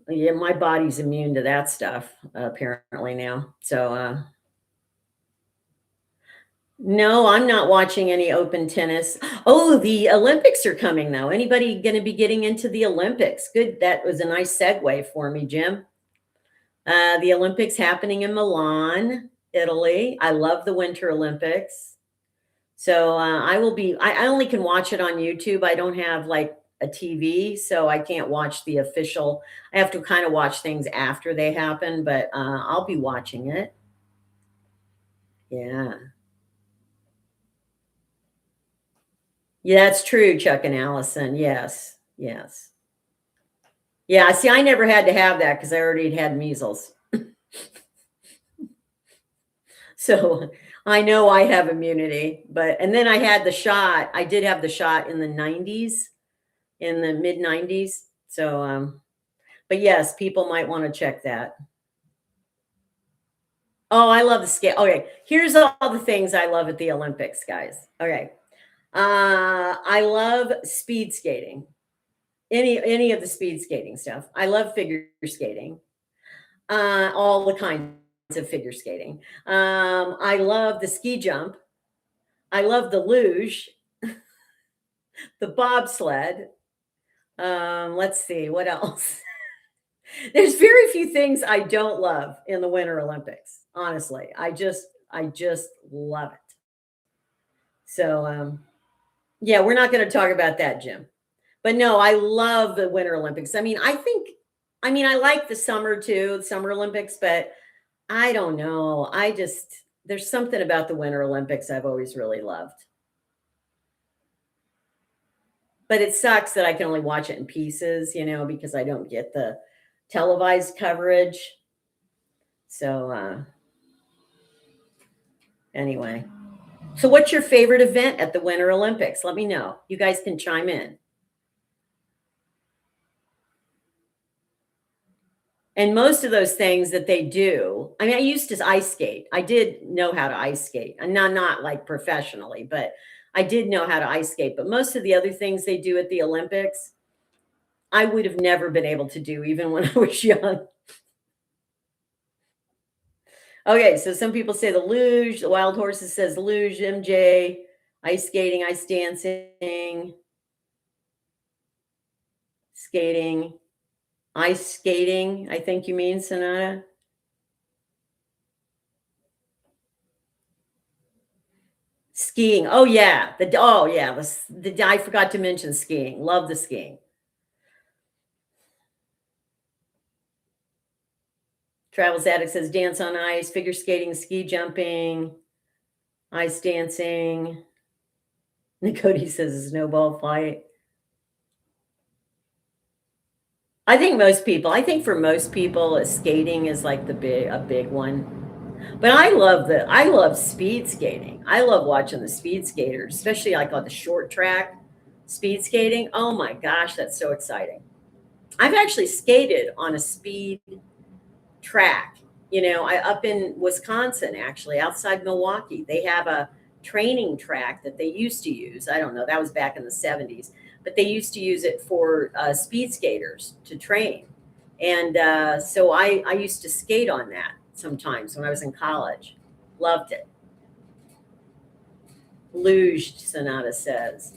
yeah, my body's immune to that stuff apparently now. So no, I'm not watching any open tennis. Oh, the Olympics are coming though. Anybody going to be getting into the Olympics? Good. That was a nice segue for me, Jim. The Olympics happening in Milan, Italy. I love the Winter Olympics. So I only can watch it on YouTube. I don't have like a TV, so I can't watch the official. I have to kind of watch things after they happen, but I'll be watching it. Yeah. Yeah, that's true, Chuck and Allison. Yes. Yes. Yeah, see, I never had to have that because I already had measles. So I know I have immunity, and then I had the shot. I did have the shot in the 90s, in the mid 90s. So, but yes, people might want to check that. Oh, I love the skate. Okay, here's all the things I love at the Olympics, guys. Okay. I love speed skating. Any of the speed skating stuff. I love figure skating. All the kinds of figure skating. I love the ski jump. I love the luge, the bobsled. Let's see, what else? There's very few things I don't love in the Winter Olympics. Honestly, I just love it. So, yeah, we're not going to talk about that, Jim. But no, I love the Winter Olympics. I like the summer too, the Summer Olympics, but I don't know. There's something about the Winter Olympics I've always really loved. But it sucks that I can only watch it in pieces, because I don't get the televised coverage. So, anyway. So, what's your favorite event at the Winter Olympics? Let me know. You guys can chime in. And most of those things that they do, I used to ice skate. I did know how to ice skate, and not like professionally, but I did know how to ice skate. But most of the other things they do at the Olympics, I would have never been able to do even when I was young. Okay, so some people say the luge, the Wild Horses says luge, MJ, ice skating, ice dancing, skating, ice skating, I think you mean, Sonata. Skiing. Oh yeah. I forgot to mention skiing. Love the skiing. Travels Addict says dance on ice, figure skating, ski jumping, ice dancing. Nicody says a snowball fight. I think for most people, skating is like a big one. But I love speed skating. I love watching the speed skaters, especially like on the short track speed skating. Oh my gosh, that's so exciting. I've actually skated on a speed track. I up in Wisconsin, actually, outside Milwaukee. They have a training track that they used to use. I don't know, that was back in the 70s, but they used to use it for speed skaters to train. And so I used to skate on that sometimes when I was in college. Loved it. Luge, Sonata says.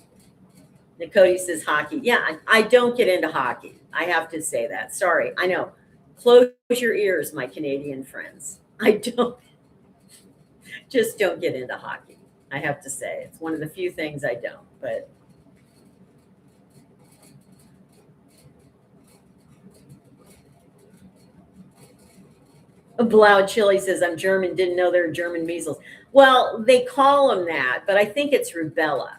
Nicody says hockey. Yeah, I don't get into hockey. I have to say that. Sorry. I know. Close your ears, my Canadian friends. I don't get into hockey. I have to say. It's one of the few things I don't, but Bloud Chili says, I'm German, didn't know there were German measles. Well, they call them that, but I think it's rubella,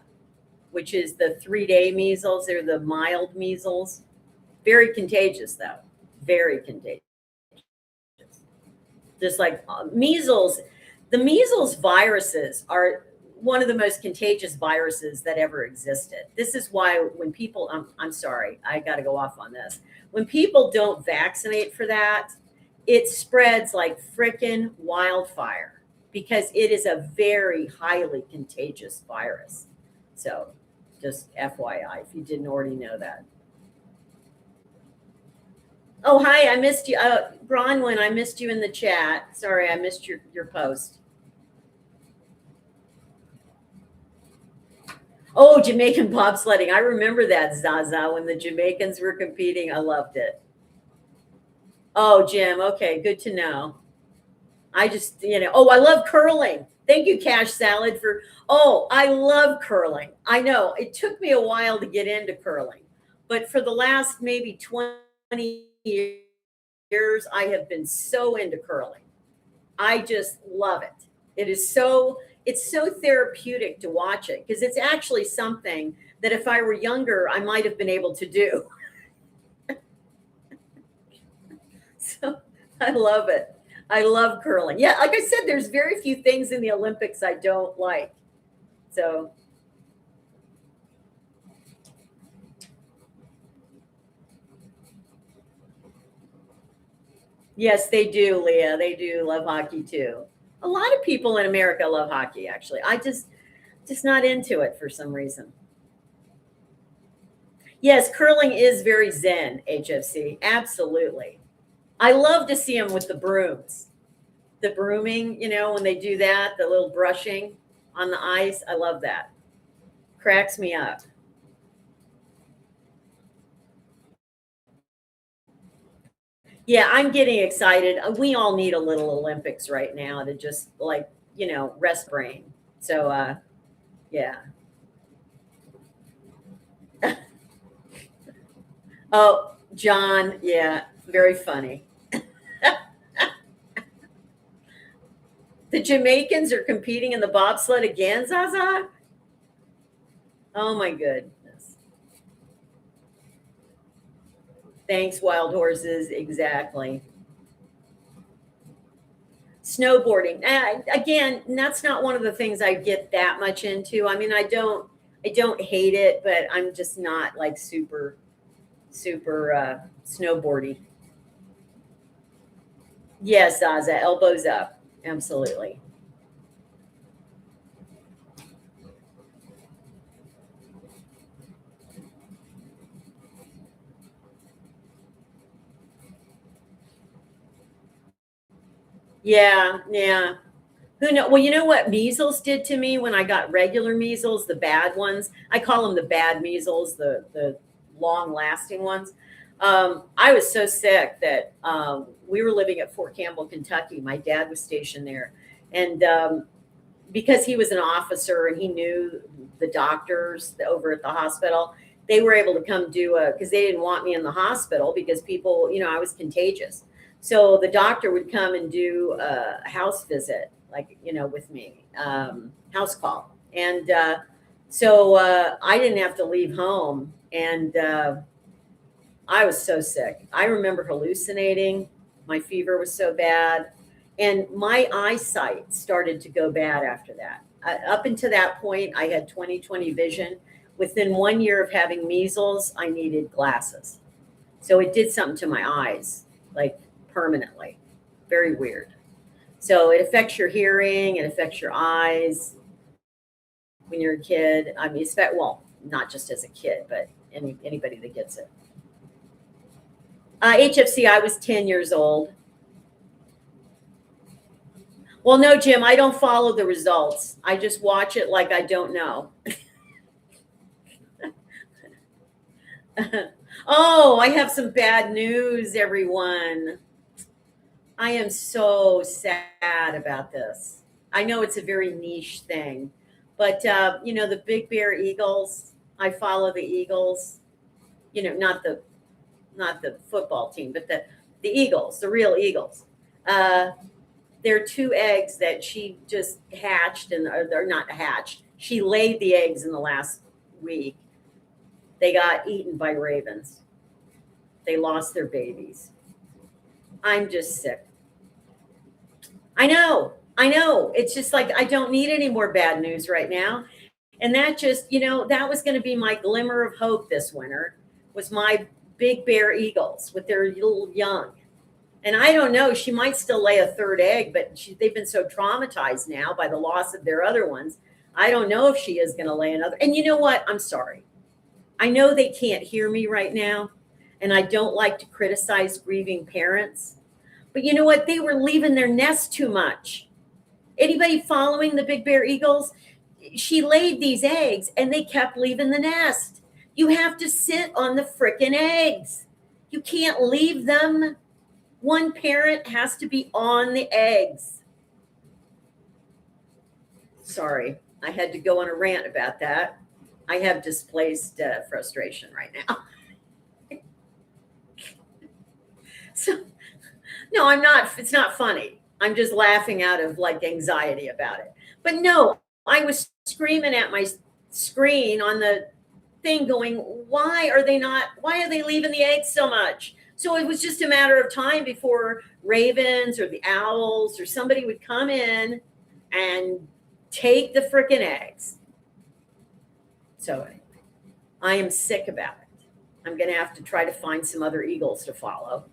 which is the 3-day measles. They're the mild measles. Very contagious, though. Very contagious. Just like measles, the measles viruses are one of the most contagious viruses that ever existed. This is why when people, I'm sorry, I got to go off on this. When people don't vaccinate for that, it spreads like frickin' wildfire because it is a very highly contagious virus. So just FYI, if you didn't already know that. Oh, hi, I missed you. Bronwyn, I missed you in the chat. Sorry, I missed your post. Oh, Jamaican bobsledding. I remember that, Zaza, when the Jamaicans were competing. I loved it. Oh, Jim. Okay, good to know. I just, oh, I love curling. Thank you, Cash Salad, for, oh, I love curling. I know it took me a while to get into curling, but for the last maybe 20 years, I have been so into curling. I just love it. It's so therapeutic to watch it because it's actually something that if I were younger, I might have been able to do. So I love it. I love curling. Yeah, like I said, there's very few things in the Olympics I don't like. So yes, they do, Leah. They do love hockey too. A lot of people in America love hockey, actually. I just not into it for some reason. Yes, curling is very zen, HFC. Absolutely. I love to see them with the brooms. The brooming, when they do that, the little brushing on the ice. I love that. Cracks me up. Yeah, I'm getting excited. We all need a little Olympics right now to just like, rest brain. So, yeah. Oh, John, yeah, very funny. The Jamaicans are competing in the bobsled again, Zaza? Oh my goodness. Thanks, wild horses. Exactly. Snowboarding. Again, that's not one of the things I get that much into. I mean, I don't hate it, but I'm just not like super snowboardy. Yes, Zaza, elbows up. Absolutely. Yeah, yeah. Who know? Well, you know what measles did to me when I got regular measles, the bad ones. I call them the bad measles, the long lasting ones. I was so sick that we were living at Fort Campbell, Kentucky. My dad was stationed there, and because he was an officer and he knew the doctors over at the hospital, they were able to come do because they didn't want me in the hospital because people, I was contagious. So the doctor would come and do a house visit, like, with me, house call. And so I didn't have to leave home. And I was so sick. I remember hallucinating. My fever was so bad. And my eyesight started to go bad after that. Up until that point, I had 20/20 vision. Within 1 year of having measles, I needed glasses. So it did something to my eyes, like permanently. Very weird. So it affects your hearing, it affects your eyes when you're a kid. I mean, well, not just as a kid, but anybody that gets it. HFC, I was 10 years old. Well, no, Jim, I don't follow the results. I just watch it like I don't know. Oh, I have some bad news, everyone. I am so sad about this. I know it's a very niche thing, but the Big Bear Eagles. I follow the Eagles. Not the football team, but the Eagles, the real Eagles. Uh, there are two eggs that she just hatched, and or they're not hatched. She laid the eggs in the last week. They got eaten by ravens. They lost their babies. I'm just sick. I know. I know. It's just like I don't need any more bad news right now. And that just, that was going to be my glimmer of hope this winter was my big bear eagles with their little young. And I don't know, she might still lay a third egg, but they've been so traumatized now by the loss of their other ones. I don't know if she is going to lay another. And you know what? I'm sorry. I know they can't hear me right now, and I don't like to criticize grieving parents. But you know what? They were leaving their nest too much. Anybody following the big bear eagles? She laid these eggs and they kept leaving the nest. You have to sit on the frickin' eggs. You can't leave them. One parent has to be on the eggs. Sorry, I had to go on a rant about that. I have displaced frustration right now. So, no, I'm not. It's not funny. I'm just laughing out of like anxiety about it. But no, I was screaming at my screen on the thing going, why are they leaving the eggs so much? So it was just a matter of time before ravens or the owls or somebody would come in and take the frickin' eggs. So anyway, I am sick about it. I'm going to have to try to find some other eagles to follow.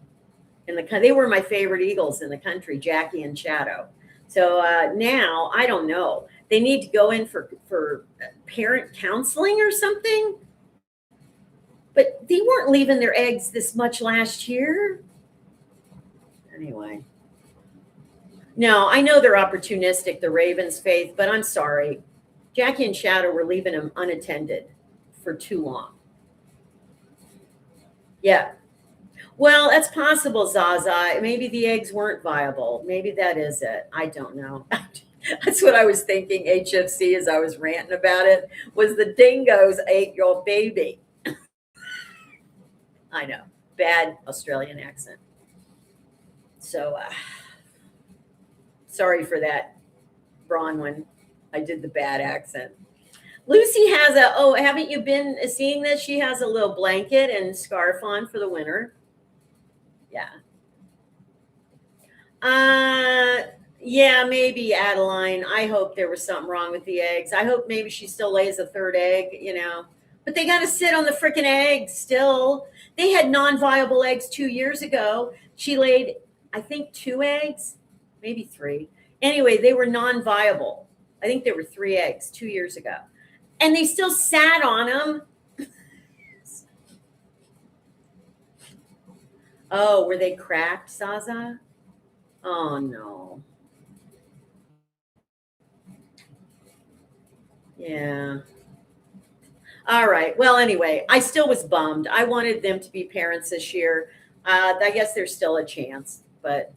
They were my favorite eagles in the country, Jackie and Shadow. So now I don't know. They need to go in for parent counseling or something. But they weren't leaving their eggs this much last year. Anyway. No, I know they're opportunistic, the Ravens, Faith, but I'm sorry. Jackie and Shadow were leaving them unattended for too long. Yeah. Well, that's possible, Zaza. Maybe the eggs weren't viable. Maybe that is it. I don't know. That's what I was thinking, HFC, as I was ranting about it, was the dingoes ate your baby. I know. Bad Australian accent. So, sorry for that, Bronwyn. I did the bad accent. Lucy has haven't you been seeing this? She has a little blanket and scarf on for the winter. Yeah. Yeah, maybe Adeline. I hope there was something wrong with the eggs. I hope maybe she still lays a third egg, But they got to sit on the freaking eggs still. They had non-viable eggs 2 years ago. She laid, I think, 2 eggs, maybe 3. Anyway, they were non-viable. I think there were 3 eggs 2 years ago. And they still sat on them. Oh, were they cracked, Zaza? Oh, no. Yeah. All right. Well, anyway, I still was bummed. I wanted them to be parents this year. I guess there's still a chance, but,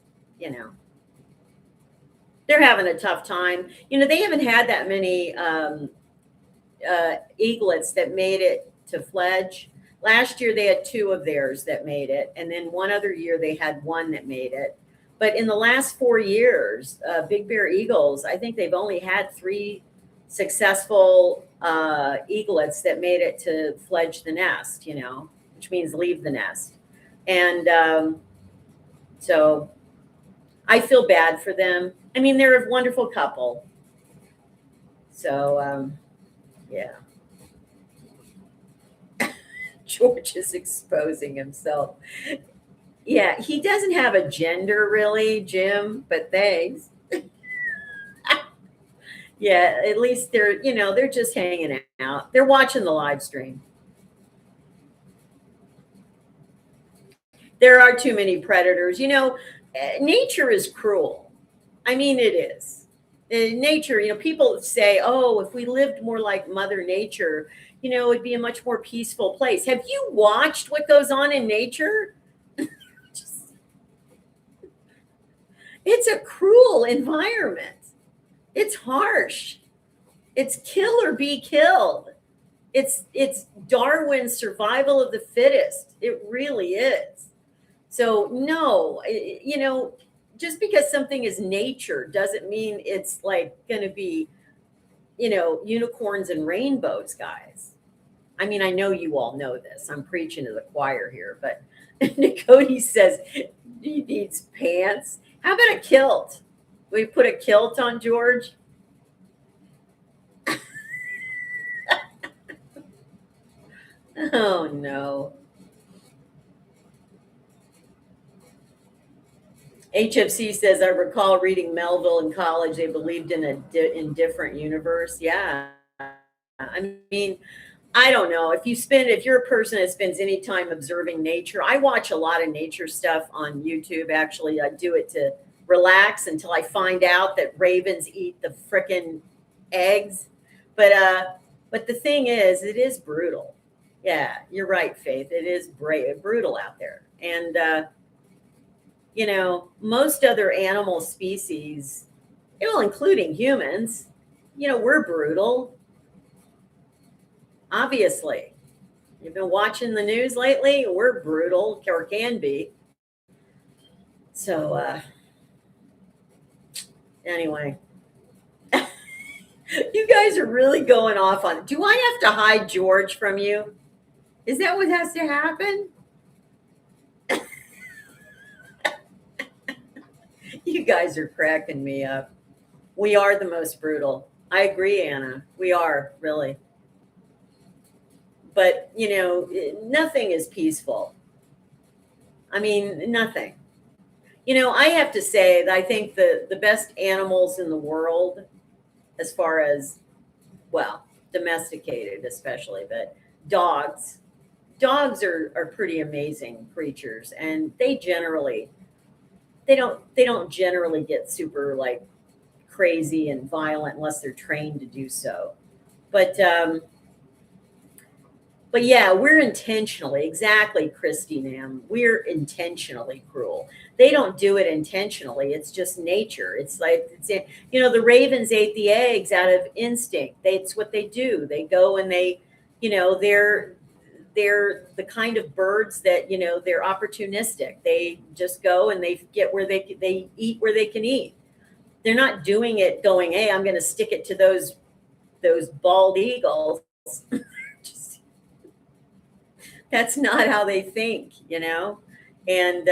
they're having a tough time. They haven't had that many eaglets that made it to fledge. Last year, they had 2 of theirs that made it. And then one other year, they had 1 that made it. But in the last 4 years, Big Bear Eagles, I think they've only had 3 successful eaglets that made it to fledge the nest, which means leave the nest. And so I feel bad for them. I mean, they're a wonderful couple. So, yeah. George is exposing himself. Yeah, he doesn't have a gender really, Jim, but thanks. Yeah, at least they're just hanging out. They're watching the live stream. There are too many predators. Nature is cruel. I mean, it is. In nature, people say, oh, if we lived more like Mother Nature, it'd be a much more peaceful place. Have you watched what goes on in nature? It's a cruel environment. It's harsh. It's kill or be killed. It's Darwin's survival of the fittest. It really is. So no, just because something is nature doesn't mean it's like going to be, unicorns and rainbows, guys. I mean, I know you all know this. I'm preaching to the choir here, but Cody says he needs pants. How about a kilt? We put a kilt on George. Oh no. HFC says, I recall reading Melville in college. They believed in a indifferent universe. Yeah. I mean, I don't know. If you're a person that spends any time observing nature, I watch a lot of nature stuff on YouTube. Actually, I do it to relax until I find out that ravens eat the frickin' eggs. But the thing is, it is brutal. Yeah, you're right, Faith. It is brutal out there. And most other animal species, including humans, we're brutal, obviously. You've been watching the news lately, we're brutal, or can be. So, anyway, you guys are really going off on. Do I have to hide George from you? Is that what has to happen? You guys are cracking me up. We are the most brutal. I agree, Anna. We are, really. But, nothing is peaceful. I mean, nothing. I have to say that I think the best animals in the world, as far as, well, domesticated especially, but dogs. Dogs are pretty amazing creatures, and they don't generally get super like crazy and violent unless they're trained to do so. But yeah, we're intentionally, exactly, Christine M. We're intentionally cruel. They don't do it intentionally. It's just nature. It's like the ravens ate the eggs out of instinct. It's what they do. They go and they're the kind of birds that they're opportunistic. They just go and they get where they eat where they can eat. They're not doing it going, hey, I'm going to stick it to those bald eagles. Just, that's not how they think. And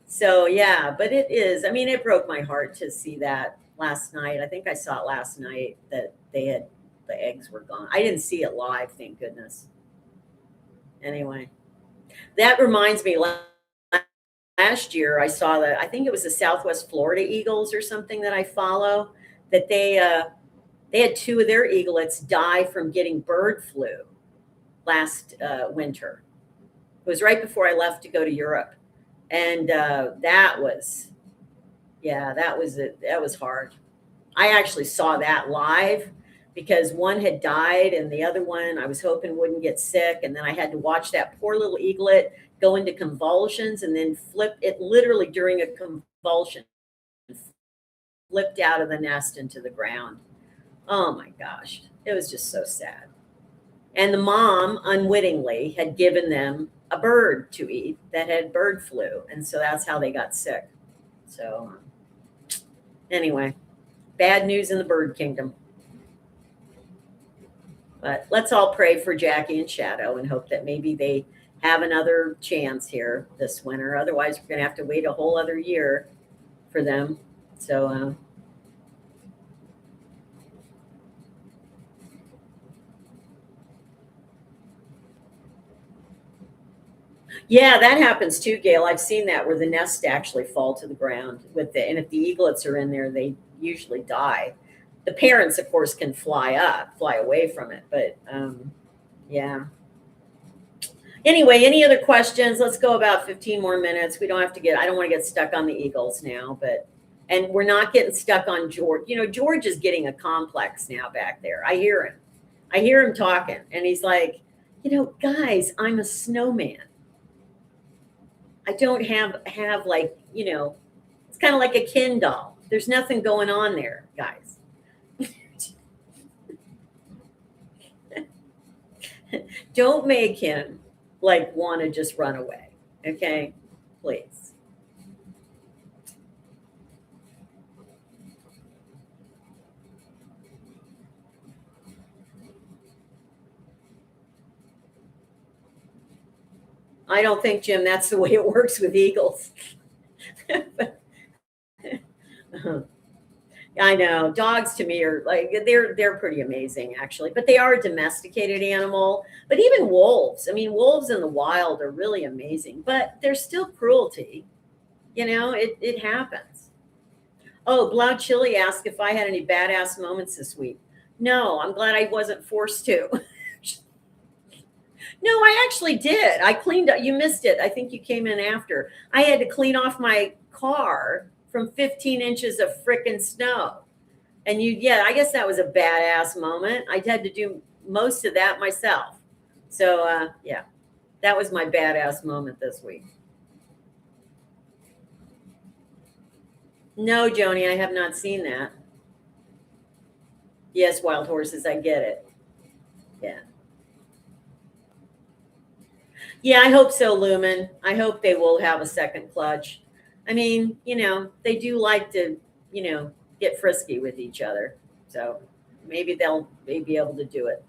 so yeah, but it is. I mean, it broke my heart to see that last night. I think I saw it last night that the eggs were gone. I didn't see it live, thank goodness. Anyway, that reminds me. Last year, I saw that. I think it was the Southwest Florida Eagles or something that I follow. That they had two of their eaglets die from getting bird flu last winter. It was right before I left to go to Europe, and that was, yeah, that was hard. I actually saw that live because one had died and the other one I was hoping wouldn't get sick, and then I had to watch that poor little eaglet go into convulsions and then flip it literally during a convulsion, flipped out of the nest into the ground. Oh my gosh, it was just so sad. And the mom unwittingly had given them a bird to eat that had bird flu, and so that's how they got sick. So anyway, bad news in the bird kingdom. But let's all pray for Jackie and Shadow and hope that maybe they have another chance here this winter. Otherwise, we're going to have to wait a whole other year for them. So, yeah, that happens too, Gail. I've seen that where the nests actually fall to the ground and if the eaglets are in there, they usually die. The parents, of course, can fly away from it, but yeah. Anyway, any other questions? Let's go about 15 more minutes. I don't want to get stuck on the Eagles now, and we're not getting stuck on George. George is getting a complex now back there. I hear him talking, and he's like, guys, I'm a snowman. I don't have like, it's kind of like a Ken doll. There's nothing going on there, guys. Don't make him like want to just run away. Okay, please. I don't think, Jim, that's the way it works with eagles. I know dogs to me are like they're pretty amazing actually, but they are a domesticated animal. But even wolves, I mean, wolves in the wild are really amazing, but there's still cruelty. It happens. Oh, Blau Chili asked if I had any badass moments this week. No, I'm glad I wasn't forced to. No, I actually did. I cleaned up. You missed it. I think you came in after. I had to clean off my car from 15 inches of frickin' snow. And yeah, I guess that was a badass moment. I had to do most of that myself. So, yeah, that was my badass moment this week. No, Joni, I have not seen that. Yes, wild horses, I get it. Yeah. Yeah, I hope so, Lumen. I hope they will have a second clutch. I mean, they do like to, get frisky with each other. So maybe they'll be able to do it.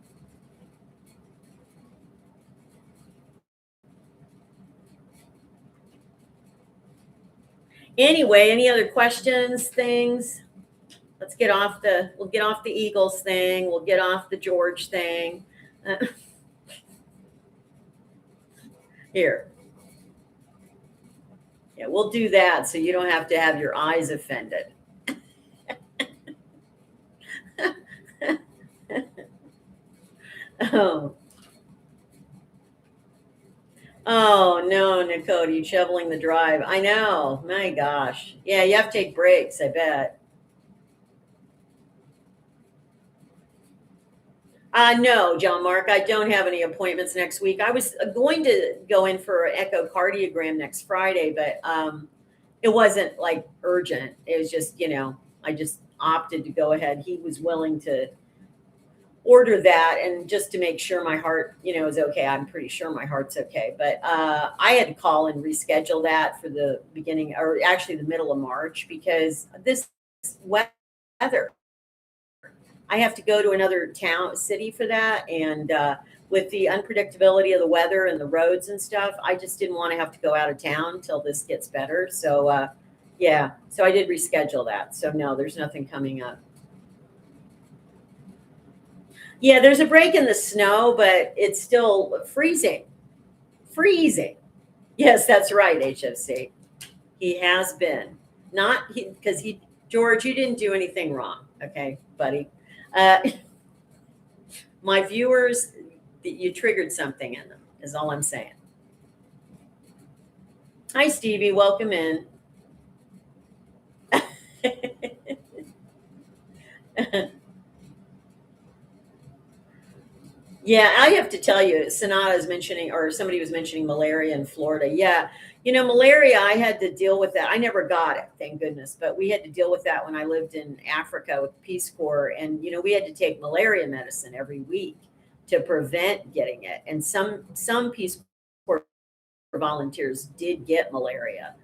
Anyway, any other questions, things? We'll get off the Eagles thing. We'll get off the George thing. Here. Yeah, we'll do that so you don't have to have your eyes offended. Oh. Oh no, Nicody, shoveling the drive. I know. My gosh. Yeah, you have to take breaks, I bet. No, John Mark, I don't have any appointments next week. I was going to go in for an echocardiogram next Friday, but it wasn't like urgent. It was just, I just opted to go ahead. He was willing to order that, and just to make sure my heart, is okay. I'm pretty sure my heart's okay, but I had to call and reschedule that for the beginning, or actually the middle of March, because this weather. I have to go to another city for that, and with the unpredictability of the weather and the roads and stuff, I just didn't want to have to go out of town until this gets better. So yeah, so I did reschedule that. So no, there's nothing coming up. Yeah, there's a break in the snow, but it's still freezing. Freezing. Yes, that's right, HFC. He has been. Not because George, you didn't do anything wrong. Okay, buddy. Uh, my viewers, you triggered something in them, is all I'm saying. Hi, Stevie. Welcome in. Yeah, I have to tell you, Sonata is mentioning, or somebody was mentioning malaria in Florida. Yeah, malaria, I had to deal with that. I never got it, thank goodness, but we had to deal with that when I lived in Africa with the Peace Corps. And, we had to take malaria medicine every week to prevent getting it. And some Peace Corps volunteers did get malaria.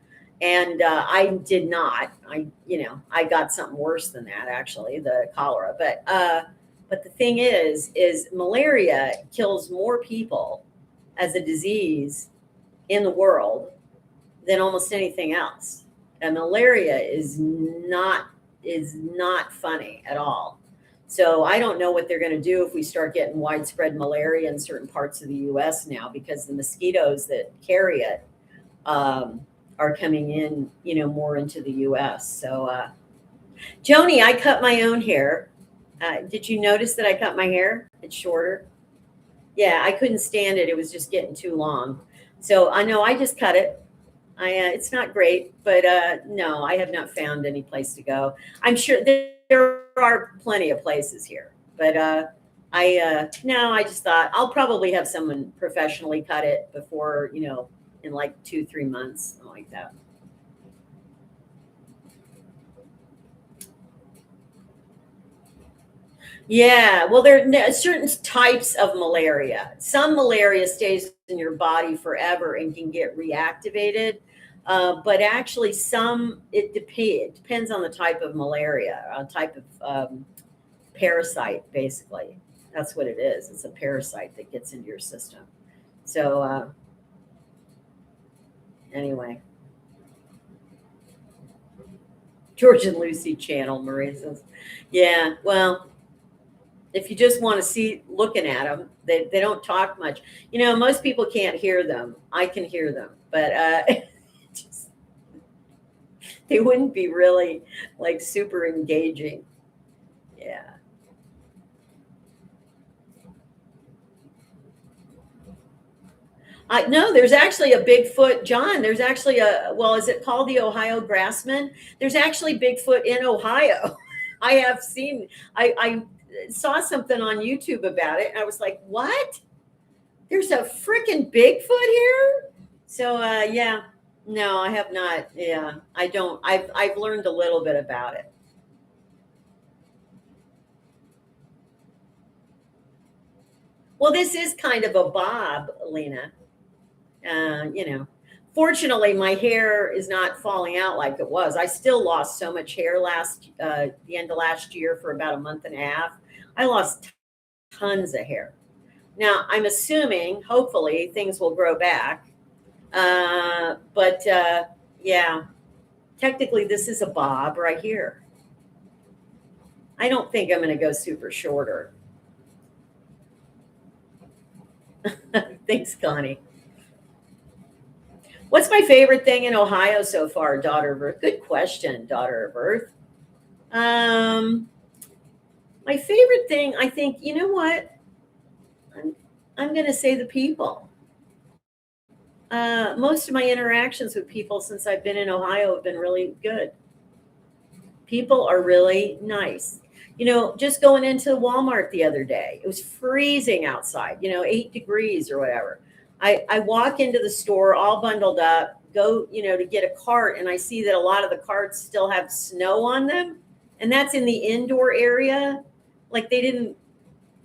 And I did not. I got something worse than that, actually, the cholera. But the thing is malaria kills more people as a disease in the world than almost anything else. And malaria is not funny at all. So I don't know what they're going to do if we start getting widespread malaria in certain parts of the U.S. now, because the mosquitoes that carry it are coming in, more into the U.S. So, Joni, I cut my own hair. Did you notice that I cut my hair? It's shorter. Yeah, I couldn't stand it. It was just getting too long. So I know I just cut it. It's not great, but no, I have not found any place to go. I'm sure there are plenty of places here, but no, I just thought I'll probably have someone professionally cut it before, in like 2-3 months, something like that. Yeah, well, there are certain types of malaria. Some malaria stays in your body forever and can get reactivated. But actually, it depends on the type of malaria, type of parasite, basically. That's what it is. It's a parasite that gets into your system. So, anyway. George and Lucy channel, Maria says. Yeah, well, if you just want to see looking at them, they don't talk much. Most people can't hear them. I can hear them, but just, they wouldn't be really like super engaging. Yeah. No, there's actually a Bigfoot, John. There's actually is it called the Ohio Grassman? There's actually Bigfoot in Ohio. I have seen, I saw something on YouTube about it, and I was like, what? There's a freaking Bigfoot here? So, yeah, no, I have not. Yeah, I don't. I've learned a little bit about it. Well, this is kind of a bob, Lena. Fortunately, my hair is not falling out like it was. I still lost so much hair the end of last year for about a month and a half. I lost tons of hair. Now, I'm assuming, hopefully, things will grow back. But yeah, technically, this is a bob right here. I don't think I'm going to go super shorter. Thanks, Connie. What's my favorite thing in Ohio so far, Daughter of Earth? Good question, Daughter of Earth. My favorite thing, I think, you know what? I'm going to say the people. Most of my interactions with people since I've been in Ohio have been really good. People are really nice. Just going into Walmart the other day, it was freezing outside, 8 degrees or whatever. I walk into the store all bundled up, go, to get a cart, and I see that a lot of the carts still have snow on them. And that's in the indoor area. Like they didn't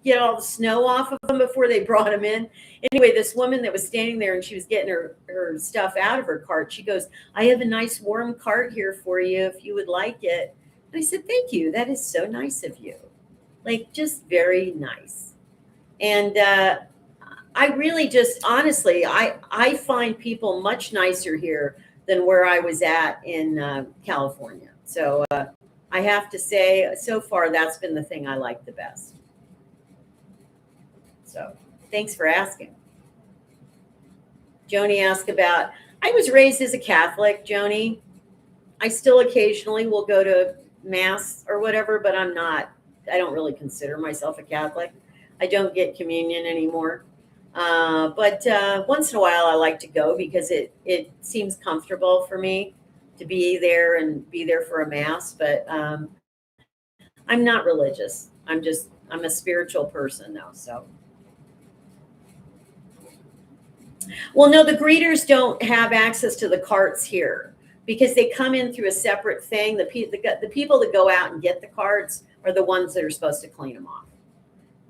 get all the snow off of them before they brought them in. Anyway, this woman that was standing there and she was getting her stuff out of her cart, she goes, I have a nice warm cart here for you if you would like it. And I said, thank you. That is so nice of you. Like, just very nice. And I really just, honestly, I find people much nicer here than where I was at in California. So I have to say, so far, that's been the thing I like the best. So thanks for asking. Joni asked about, I was raised as a Catholic, Joni. I still occasionally will go to Mass or whatever, but I don't really consider myself a Catholic. I don't get communion anymore. But once in a while I like to go because it seems comfortable for me to be there and be there for a Mass. But I'm not religious. I'm a spiritual person though. So. Well, no, the greeters don't have access to the carts here because they come in through a separate thing. The people that go out and get the carts are the ones that are supposed to clean them off.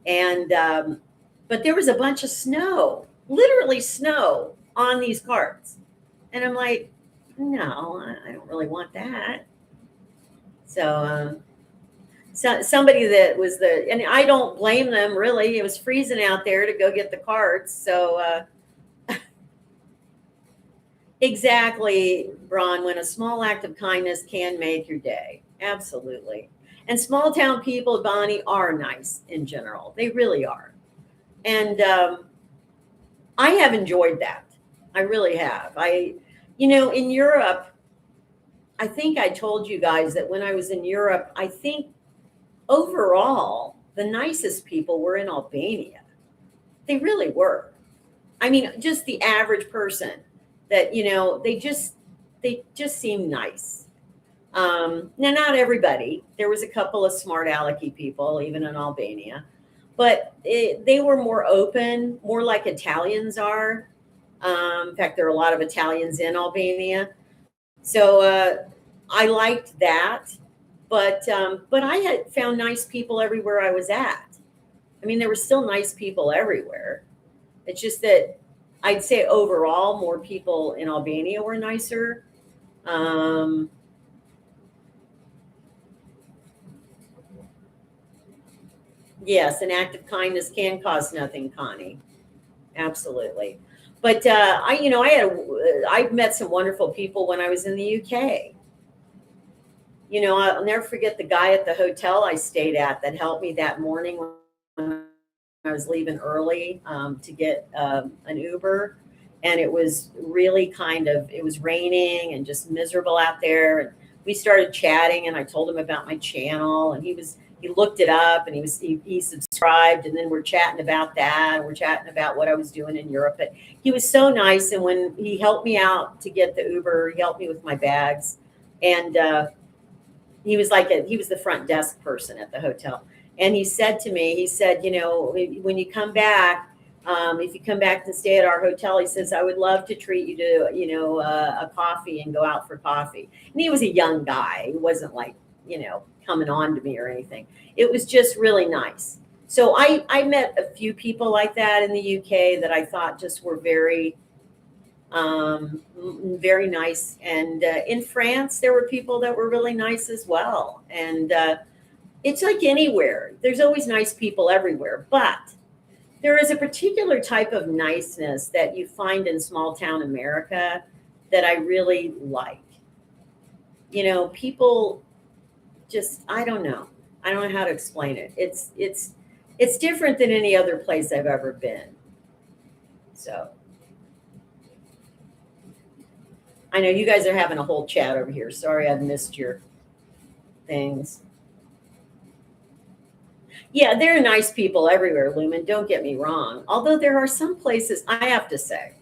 And but there was a bunch of snow, literally snow on these carts. And I'm like, no, I don't really want that. So somebody that was and I don't blame them really. It was freezing out there to go get the carts. So exactly, Bron, when a small act of kindness can make your day. Absolutely. And small town people, Bonnie, are nice in general. They really are. And I have enjoyed that. I really have. In Europe, I think I told you guys that when I was in Europe, I think overall, the nicest people were in Albania. They really were. I mean, just the average person that, they just seem nice. Now, not everybody. There was a couple of smart alecky people, even in Albania. But they were more open, more like Italians are. In fact, there are a lot of Italians in Albania. So I liked that. But I had found nice people everywhere I was at. I mean, there were still nice people everywhere. It's just that I'd say overall, more people in Albania were nicer. Yes, an act of kindness can cost nothing, Connie. Absolutely. But I've met some wonderful people when I was in the UK. I'll never forget the guy at the hotel I stayed at that helped me that morning when I was leaving early to get an Uber. And it was really it was raining and just miserable out there. And we started chatting, and I told him about my channel, and he looked it up, and he subscribed, and then we're chatting about that, and we're chatting about what I was doing in Europe. But he was so nice, and when he helped me out to get the Uber, he helped me with my bags, and he was he was the front desk person at the hotel. And he said to me, he said, when you come back, if you come back to stay at our hotel, he says, I would love to treat you to, a coffee and go out for coffee. And he was a young guy. He wasn't coming on to me or anything. It was just really nice. So I met a few people like that in the UK that I thought just were very, very nice. And in France, there were people that were really nice as well. And it's like anywhere, there's always nice people everywhere. But there is a particular type of niceness that you find in small town America that I really like. People just, I don't know. I don't know how to explain it. It's different than any other place I've ever been. So I know you guys are having a whole chat over here. Sorry, I've missed your things. Yeah, there are nice people everywhere, Lumen. Don't get me wrong. Although there are some places, I have to say,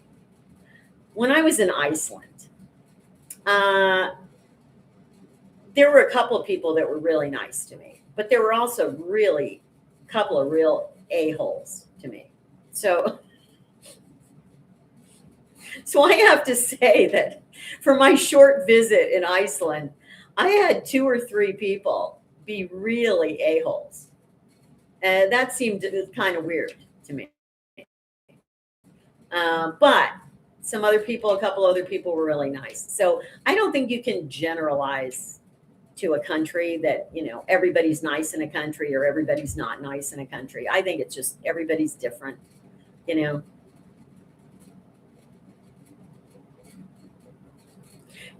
when I was in Iceland, there were a couple of people that were really nice to me, but there were also really a couple of real a-holes to me. So I have to say that for my short visit in Iceland, I had 2 or 3 people be really a-holes. And that seemed kind of weird to me. But a couple other people were really nice. So I don't think you can generalize to a country that, everybody's nice in a country or everybody's not nice in a country. I think it's just everybody's different,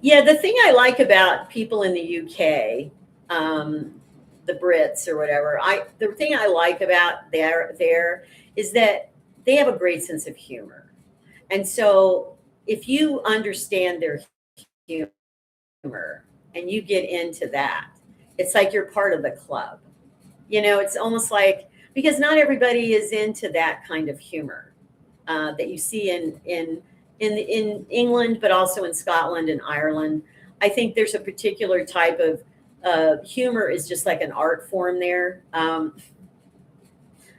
Yeah, the thing I like about people in the UK, the Brits or whatever, the thing I like about there is that they have a great sense of humor. And so if you understand their humor and you get into that, it's like you're part of the club. It's almost like, because not everybody is into that kind of humor that you see in England, but also in Scotland and Ireland. I think there's a particular type of humor is just like an art form there.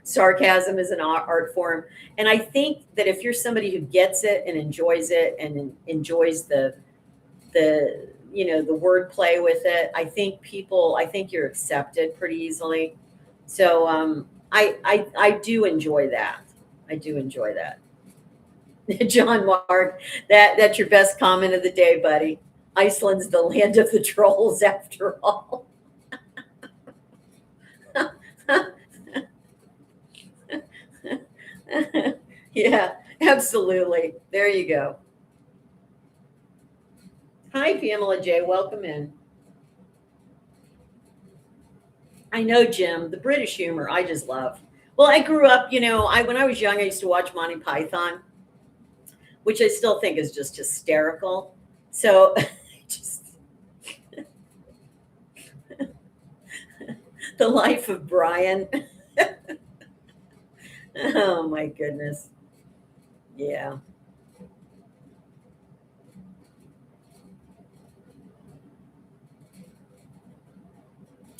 Sarcasm is an art form. And I think that if you're somebody who gets it and enjoys enjoys the wordplay with it, I think you're accepted pretty easily. So I do enjoy that. I do enjoy that. John Mark, that's your best comment of the day, buddy. Iceland's the land of the trolls after all. Yeah, absolutely. There you go. Hi, Pamela J. Welcome in. I know, Jim, the British humor I just love. Well, I grew up, when I was young, I used to watch Monty Python, which I still think is just hysterical. So just the life of Brian. Oh my goodness. Yeah.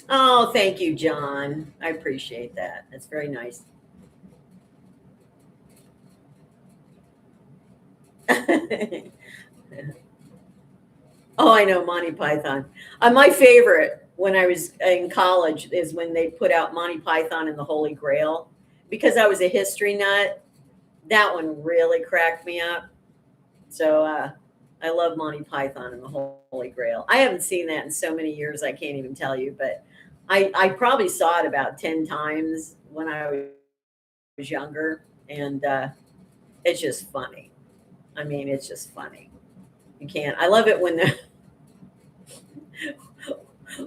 Oh, thank you, John. I appreciate that. That's very nice. Oh, I know Monty Python. My favorite when I was in college is when they put out Monty Python and the Holy Grail, because I was a history nut. That one really cracked me up. So I love Monty Python and the Holy Grail. I haven't seen that in so many years, I can't even tell you, but I probably saw it about 10 times when I was younger. And it's just funny. I mean, it's just funny. You can't. I love it when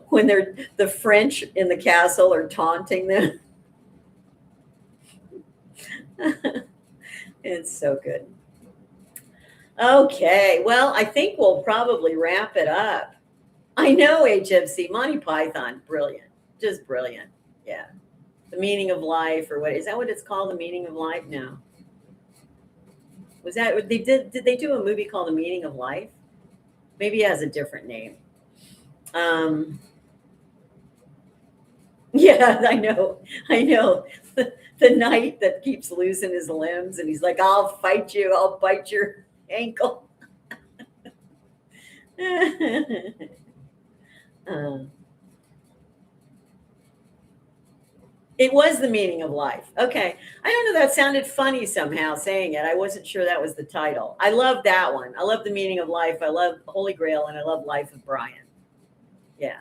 when they're the French in the castle are taunting them. It's so good. Okay, well, I think we'll probably wrap it up. I know HFC, Monty Python, brilliant, just brilliant. Yeah, the meaning of life, or what is that? What it's called, the meaning of life? No, was that what they did? Did they do a movie called The Meaning of Life? Maybe it has a different name. Um, yeah, I know. The knight that keeps losing his limbs, and he's like, "I'll fight you. I'll bite your ankle." Uh, it was the meaning of life. Okay. I don't know. That sounded funny somehow saying it. I wasn't sure that was the title. I love that one. I love the meaning of life. I love Holy Grail, and I love Life of Brian. Yeah.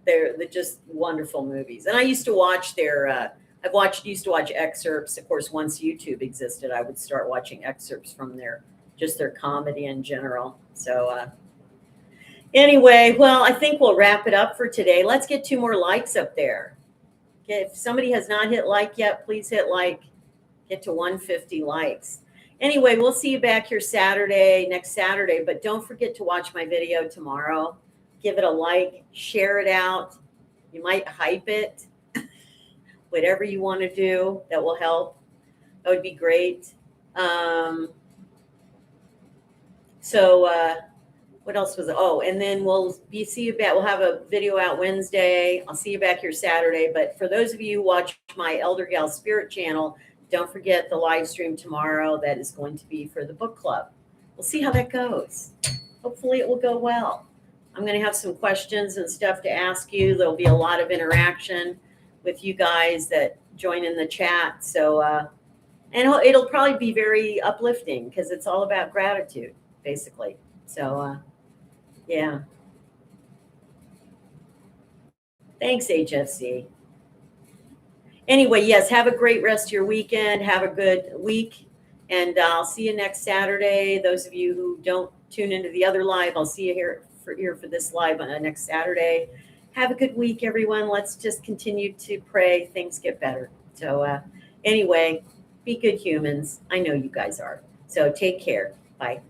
They're just wonderful movies. And I used to watch used to watch excerpts. Of course, once YouTube existed, I would start watching excerpts from just their comedy in general. So, anyway, well, I think we'll wrap it up for today. Let's get 2 more likes up there. Okay, if somebody has not hit like yet, please hit like. Get to 150 likes. Anyway, we'll see you back here next Saturday. But don't forget to watch my video tomorrow. Give it a like, share it out. You might hype it. Whatever you want to do that will help. That would be great. What else was it? Oh, and then we'll have a video out Wednesday. I'll see you back here Saturday. But for those of you who watch my Elder Gal Spirit channel, don't forget the live stream tomorrow. That is going to be for the book club. We'll see how that goes. Hopefully it will go well. I'm going to have some questions and stuff to ask you. There'll be a lot of interaction with you guys that join in the chat. So, and it'll probably be very uplifting because it's all about gratitude, basically. So, yeah. Thanks, HFC. Anyway, yes, have a great rest of your weekend. Have a good week. And I'll see you next Saturday. Those of you who don't tune into the other live, I'll see you here for this live on next Saturday. Have a good week, everyone. Let's just continue to pray things get better. So anyway, be good humans. I know you guys are. So take care. Bye.